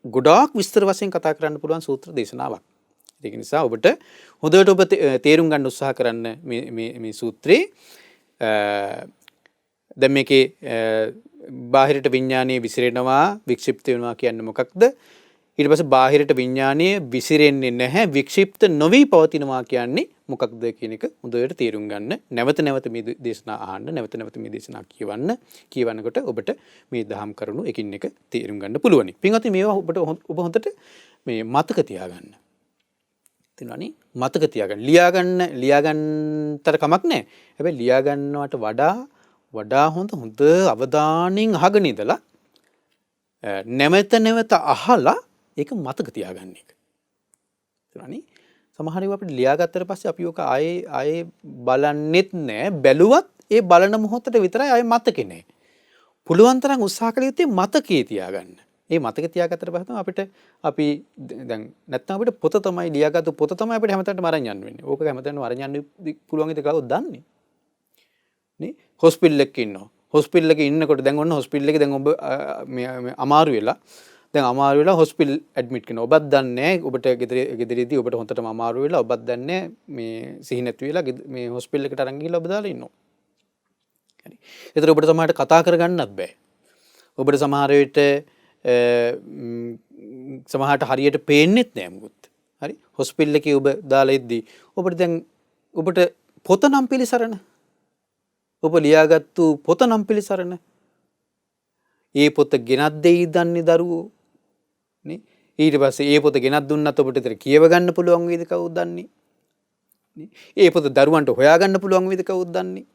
ගොඩාක් විස්තර වශයෙන් කතා කරන්න පුළුවන් සූත්‍ර දේශනාවක්. ඒක නිසා ඔබට හොඳට ඔබ තේරුම් ගන්න උත්සාහ කරන්න මේ සූත්‍රේ දැන් මේකේ බාහිරට විඥානීය විසිරෙනවා වික්ෂිප්ත වෙනවා කියන්නේ මොකක්ද? ඊට පස්සේ බාහිරට විඥානීය විසිරෙන්නේ නැහැ වික්ෂිප්ත නොවි පවතිනවා කියන්නේ මොකක්ද කියන එක හොඳට තේරුම් ගන්න. නැවත නැවත මේ දේශනා අහන්න, නැවත නැවත මේ දේශනා කියවනකොට ඔබට මේ දහම් කරුණු එකින් එක තේරුම් ගන්න පුළුවනි. පින්වත්නි මේවා ඔබ හොඳට මේ මතක තියාගන්න. තේරුණානේ? මතක තියාගන්න. ලියාගන්නතර කමක් නැහැ. හැබැයි ලියා ගන්නවට වඩා හොඳ අවධානයෙන් අහගෙන ඉඳලා නැවත නැවත අහලා ඒක මතක තියාගන්න එක. තේරුණානේ? සමහර ඒවා අපිට ලියාගත්තට පස්සේ අපි ඔක ආයේ බලන්නෙත් නැහැ. බැලුවත් ඒ බලන මොහොතට විතරයි ආයේ මතකේ නැහැ. පුළුවන් තරම් උත්සාහ කළ යුත්තේ මතකයේ තියාගන්න. මේ මතක තියාගත්තට පස්සේ තමයි අපි දැන් නැත්නම් අපිට පොත තමයි ලියාගත්තු පොත තමයි අපිට හැමතැනටම අරන් යන්න වෙන්නේ. ඕක හැමතැනම අරන් යන්න පුළුවන් ඉතින් කවුද දන්නේ? නේ හොස්පිටල් එකක ඉන්නවා. හොස්පිටල් එකේ ඉන්නකොට දැන් ඔන්න හොස්පිටල් එකේ දැන් ඔබ මේ අමාරු වෙලා හොස්පිටල් ඇඩ්මිට් කරනවා. ඔබත් දන්නේ නැහැ ඔබට ගෙදරදී ඔබට හොඳටම අමාරු වෙලා ඔබත් දන්නේ මේ සිහි නැති වෙලා මේ හොස්පිටල් එකට අරන් ගිහලා ඔබ දාලා ඉන්නවා. හරි. ඒතර ඔබට සමහරට කතා කරගන්නත් බෑ. ඔබට සමහර විට සමහරට හරියට පේන්නෙත් නෑ මොකුත්. හරි. හොස්පිටල් එකේ ඔබ දාලා ඉද්දි ඔබට පොත නම් පිළිසරණ. ඔබ ලියාගත්තු පොත නම් පිළිසරණ. ඒ පොත ගෙනත් දෙයි දන්නේ දරුවෝ. නේ? ඊට පස්සේ ඒ පොත ගෙනත් දුන්නත් ඔබට විතර කියව ගන්න පුළුවන් වේද කවුද දන්නේ? නේ? ඒ පොත දරුවන්ට හොයා ගන්න පුළුවන් වේද කවුද දන්නේ?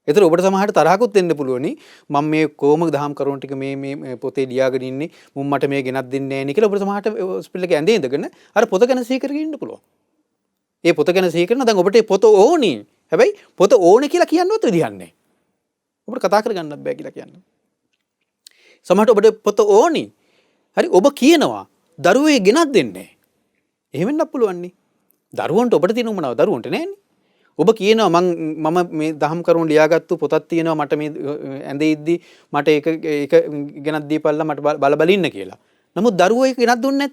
ඒතර ඔබට සමහරට තරහකුත් එන්න පුළුවනි. මම මේ කොහොමද දහම් කරුණු ටික මේ පොතේ ලියාගෙන ඉන්නේ මුන් මට මේ ගෙනත් දෙන්නේ නැහැ නේ කියලා ඔබට සමහරට හොස්පිටල් එකේ ඇඳේ ඉඳගෙන අර පොත ගැන සිහි කරගෙන ඉන්න පුළුවන්. ඒ පොත ගැන සිහි කරන දැන් ඔබට ඒ පොත ඕනි. හැබැයි පොත ඕනේ කියලා කියන්නවත් විදිහක් නැහැ. ඔබට කතා කරගන්නත් බෑ කියලා කියන්න. සමහරට ඔබට පොත ඕනි. හරි ඔබ කියනවා දරුවේ ගෙනත් දෙන්නේ නැහැ. එහෙම වෙන්නත් පුළුවන් නේ. දරුවන්ට ඔබට තියෙන උමනාව දරුවන්ට නැහැනේ. ඔබ කියනවා මම මේ දහම් කරුණු ලියාගත්තු පොතක් තියෙනවා මට මේ ඇඳේ ඉද්දි මට ඒක ගෙනත් දීපල්ලා මට බල ඉන්න කියලා. නමුත් දරුවෝ ඒක ගෙනත් දුන්නේ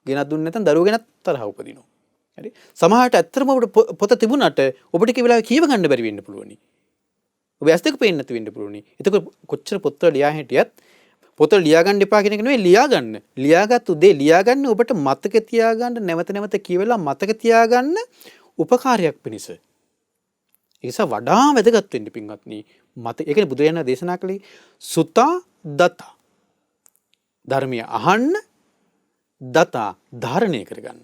නැත්නම් දරුවෝ ගෙනත් තරහ උපදිනවා. හරි. සමහරට ඇත්තටම ඔබට පොත තිබුණාට ඔබට ඒ වෙලාවේ කියව ගන්න බැරි වෙන්න පුළුවනි. ඔබ ඇස් දෙක පේන්නේ නැති වෙන්න පුළුවනි. එතකොට කොච්චර පොත ලියා හිටියත් පොත ලියා ගන්න එපා කියන එක නෙවෙයි ලියාගන්න. ලියාගත්තු දේ ලියාගන්න ඔබට මතක තියාගන්න නැවත නැවත කියවලා මතක තියාගන්න උපකාරයක් පිණිස. ඒ නිසා වඩා වැදගත් වෙන්න පින්වත්නි. ඒ කියන්නේ බුදුරජාණන් දේශනා කළේ සුතා දතා. ධර්මය අහන්න දතා ධාරණය කරගන්න.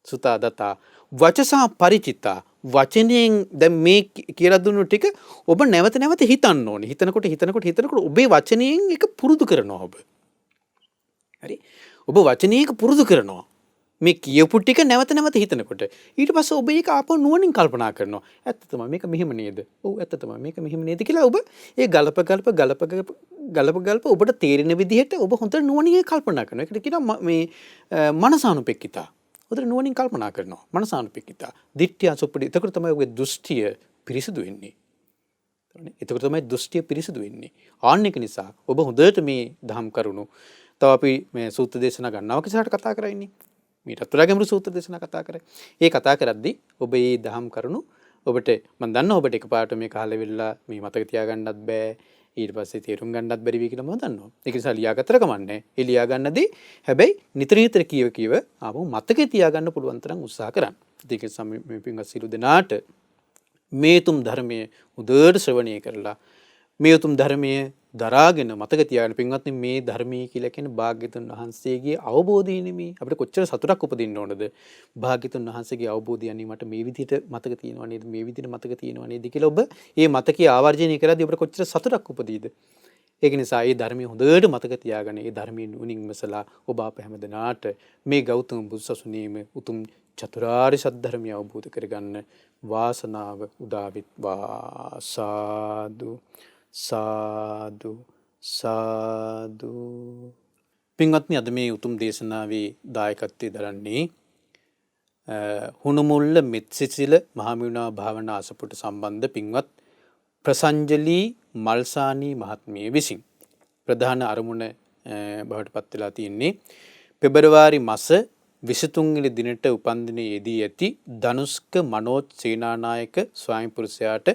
සුතා දතා වචසා පරිචිතා වචනයෙන් දැන් මේ කියලා දුන්නු ටික ඔබ නැවත නැවත හිතන්න ඕනේ. හිතනකොට ඔබේ වචනයෙන් ඒක පුරුදු කරනවා ඔබ. හරි. ඔබ වචනයෙන් ඒක පුරුදු කරනවා. මේ කියපු ටික නැවත නැවත හිතනකොට ඊට පස්සේ ඔබ ඒක ආපහු නුවණින් කල්පනා කරනවා. ඇත්ත තමයි මේක මෙහෙම නේද? ඔව් ඇත්ත තමයි මේක මෙහෙම නේද කියලා ඔබ ඒ ගලප ඔබට තේරෙන විදිහට ඔබ හොඳට නුවණින් කල්පනා කරනවා. ඒකට කියනවා මේ මනසානුපෙක්කිතා. හොඳට නුවණින් කල්පනා කරනවා. මනසානුපෙක්කිතා. දිට්ඨිය සුප්පටි. එතකොට තමයි ඔබේ දෘෂ්ටිය පිරිසිදු වෙන්නේ. එතකොට තමයි දෘෂ්ටිය පිරිසිදු වෙන්නේ. ආන්න එක නිසා ඔබ හොඳට මේ දහම් කරුණු තව අපි මේ සූත්‍ර දේශනා ගන්නවක ඉස්සරහට කතා කරන්නේ. මීටත් වඩා ගැඹුරු සූත්‍ර දේශනා කතා කරේ. ඒ කතා කරද්දී ඔබ මේ දහම් කරුණු ඔබට මම දන්නවා ඔබට එකපාරට මේක අහලා වෙලා මේ මතක තියාගන්නත් බෑ. ඊට පස්සේ තේරුම් ගන්නත් බැරි වෙයි කියලා මම දන්නවා. ඒක නිසා ලියාගත්තර කමන්නේ. ඒ ලියා ගන්නදී හැබැයි නිතර කියව ආපහු මතකේ තියාගන්න පුළුවන් තරම් උත්සාහ කරන්න. ඒක නිසා මේ පින්වත් සිළු දෙනාට මේ උතුම් ධර්මයේ උදේට ශ්‍රවණය කරලා මේ උතුම් ධර්මයේ දරාගෙන මතක තියාගන්න පින්වත්නි මේ ධර්මයේ කියලා කියන්නේ භාග්‍යතුන් වහන්සේගේ අවබෝධය නෙමෙයි. අපිට කොච්චර සතුටක් උපදින්න ඕනද? භාග්‍යතුන් වහන්සේගේ අවබෝධය අනිත් මට මේ විදිහට මතක තියෙනවා නේද? මේ විදිහට මතක තියෙනවා නේද කියලා ඔබ මේ මතකයේ ආවර්ජනය කරද්දී ඔබට කොච්චර සතුටක් උපදීද? ඒක නිසා මේ ධර්මයේ හොඳට මතක තියාගන්න. මේ ධර්මයේ නුවණින් මසලා ඔබ අප හැමදෙනාට මේ ගෞතම බුදුසසුනේම උතුම් චතුරාර්ය සත්‍ය ධර්මය අවබෝධ කරගන්න වාසනාව උදා වෙත්වා. සාදු සාදු සාදු. පින්වත්නි අද මේ උතුම් දේශනාවේ දායකත්වයේ දරන්නේ හුණුමුල්ල මෙත්සිසිල මහමෙවුනා භාවනා අසපුට සම්බන්ධ පින්වත් ප්‍රසංජලී මල්සානී මහත්මිය විසින් ප්‍රධාන අරමුණ බවට පත් වෙලා තියෙන්නේ පෙබරවාරි මාස 23 වෙනි දිනට උපන්දිනයේ යෙදී ඇති ධනුෂ්ක මනෝජ් සේනානායක ස්වාමි පුරුෂයාට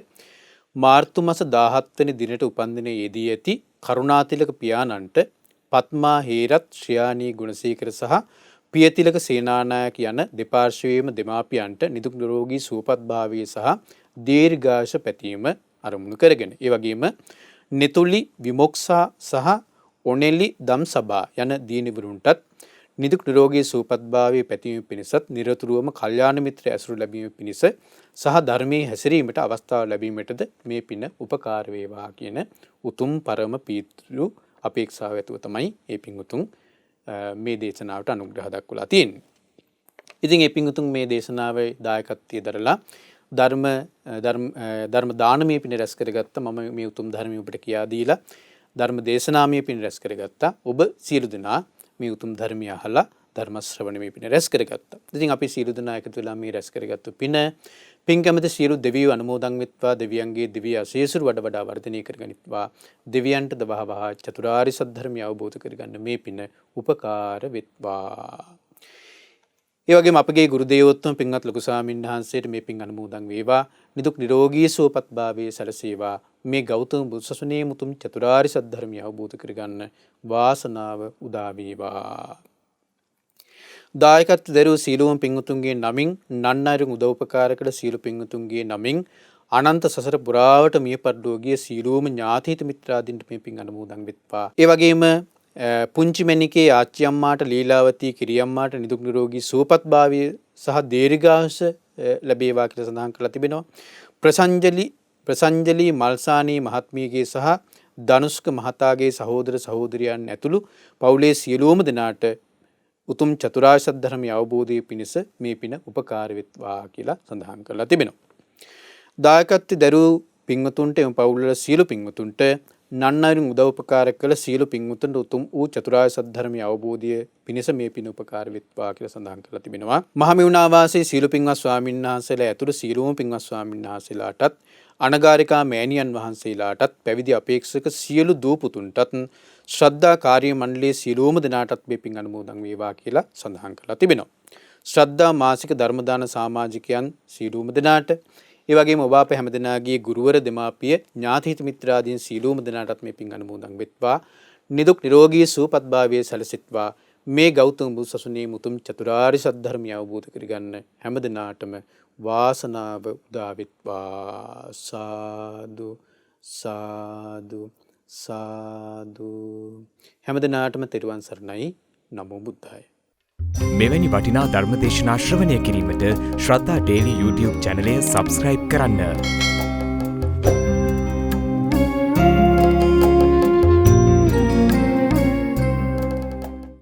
මාර්තු මාස 17 වෙනි දිනට උපන්දිනයේ යෙදී ඇති කරුණාතිලක පියාණන්ට පත්මා හේරත් ශ්‍රියානී ගුණසේකර සහ පියතිලක සේනානායක යන දෙපාර්ශ්වයේම දෙමාපියන්ට නිදුක් නිරෝගී සුවපත් භාවය සහ දීර්ඝායුෂ පැතීම අරමුණු කරගෙන ඒ වගේම නෙතුලි විමුක්සා සහ ඔනෙලි දම්සභා යන දියණිවරුන්ටත් නිදුක් නිරෝගී සුවපත් භාවයේ පැතීම පිණිසත් නිරතුරුවම කල්යාණ මිත්‍ර ඇසුරු ලැබීම පිණිස සහ ධර්මයේ හැසිරීමට අවස්ථාව ලැබීමටද මේ පින උපකාර වේවා කියන උතුම් පරම පීතෘ අපේක්ෂාව ඇතුව තමයි මේ පින්වතුන් මේ දේශනාවට අනුග්‍රහ දක්වලා තියෙන්නේ. ඉතින් මේ පින්වතුන් මේ දේශනාවේ දායකත්වයේ දරලා ධර්ම දානමය පින රැස් කරගත්ත මම මේ උතුම් ධර්මය ඔබට කියා දීලා ධර්ම දේශනාමය පින රැස් කරගත්තා. ඔබ සියලු දෙනා මේ උතුම් ධර්මය අහලා ධර්ම ශ්‍රවණමය පින රැස් කරගත්තා. ඉතින් අපි සියලු දෙනා එකතු වෙලා මේ රැස් කරගත්තු පින් කැමති සියලු දෙවියෝ අනුමෝදන් වෙත්වා. දෙවියන්ගේ දිව්‍ය ආශීර්වාද වඩ වඩා වර්ධනය කරගනිත්වා. දෙවියන්ට දවහවහ චතුරාර්ය සත්‍ය ධර්මය අවබෝධ කරගන්න මේ පින උපකාර වෙත්වා. ඒ වගේම අපගේ ගුරු දේවෝත්තම පින්වත් ලොකු ස්වාමීන් වහන්සේට මේ පින් අනුමෝදන් වේවා. නිදුක් නිරෝගී සුවපත් භාවයේ සැලසේවා. මේ ගෞතම බුදුසසුනේ මුතුම් චතුරාර්ය සත්‍ය ධර්මය අවබෝධ කරගන්න වාසනාව උදා වේවා. දායකත්ව දරූ සීලෝම පින්වතුන්ගේ නමින් නන්නයිරුන් උදව්පකාර කළ සීල පින්වතුන්ගේ නමින් අනන්ත සසර පුරාවට මිය පරලෝකීය සීලෝම ඥාතීත මිත්‍රාදීන්ට මේ පින් අනුමෝදන් වෙත්වා. ඒ වගේම පුංචි මැණිකේ ආච්චි අම්මාට ලීලාවතී කිරියම්මාට නිදුක් නිරෝගී සුවපත් භාවය සහ දීර්ඝායුෂ ලැබේවා කියලා සඳහන් කරලා තිබෙනවා. ප්‍රසංජලි මල්සානී මහත්මියගේ සහ ධනුෂ්ක මහතාගේ සහෝදර සහෝදරියන් ඇතුළු පවුලේ සියලුම දෙනාට උතුම් චතුරාර්ය සත්‍ය ධර්මය අවබෝධයේ පිණිස මේ පින උපකාර වෙත්වා කියලා සඳහන් කරලා තිබෙනවා. දායකත්වයේ දරූ පින්වතුන්ට එම පවුල්වල සියලු පින්වතුන්ට නන්නයිරුන් උදව්පකාර කළ සියලු පින්වතුන්ට උතුම් වූ චතුරාර්ය සත්‍ය ධර්මය අවබෝධයේ පිණිස මේ පින උපකාර වෙත්වා කියලා සඳහන් කරලා තිබෙනවා. මහමෙවුනා වාසී සියලු පින්වත් ස්වාමීන් වහන්සේලා ඇතුළු සියලුම පින්වත් ස්වාමීන් වහන්සේලාටත් අනගාരികා මෑණියන් වහන්සේලාටත් පැවිදි අපේක්ෂක සියලු දූ පුතුන්ටත් ශ්‍රද්ධා කාර්ය මණ්ඩලයේ සියලුම දෙනාටත් මේ පින් අනුමෝදන් වේවා කියලා සඳහන් කරලා තිබෙනවා. ශ්‍රද්ධා මාසික ධර්ම දාන සමාජිකයන් සියලුම දෙනාට ඒ වගේම ඔබ අප හැමදෙනාගේ ගුරුවර දෙමාපිය ඥාතිහිත මිත්‍රාදීන් සියලුම දෙනාටත් මේ පින් අනුමෝදන් වෙත්වා. නිදුක් නිරෝගී සුවපත් භාවයේ සැලසෙත්වා. මේ ගෞතම බුදු සසුනේ මුතුම් චතුරාර්ය සත්‍ය ධර්මය අවබෝධ කරගන්න හැමදෙනාටම වාසනාව උදා වෙත්වා. සාදු සාදු සාදු. හැමදෙනාටම තෙරුවන් සරණයි. නමෝ බුද්ධාය. මෙවැනි වටිනා ධර්මදේශනා ශ්‍රවණය කිරීමට ශ්‍රද්ධා ඩේලි YouTube චැනලය සබස්ක්‍රයිබ් කරන්න.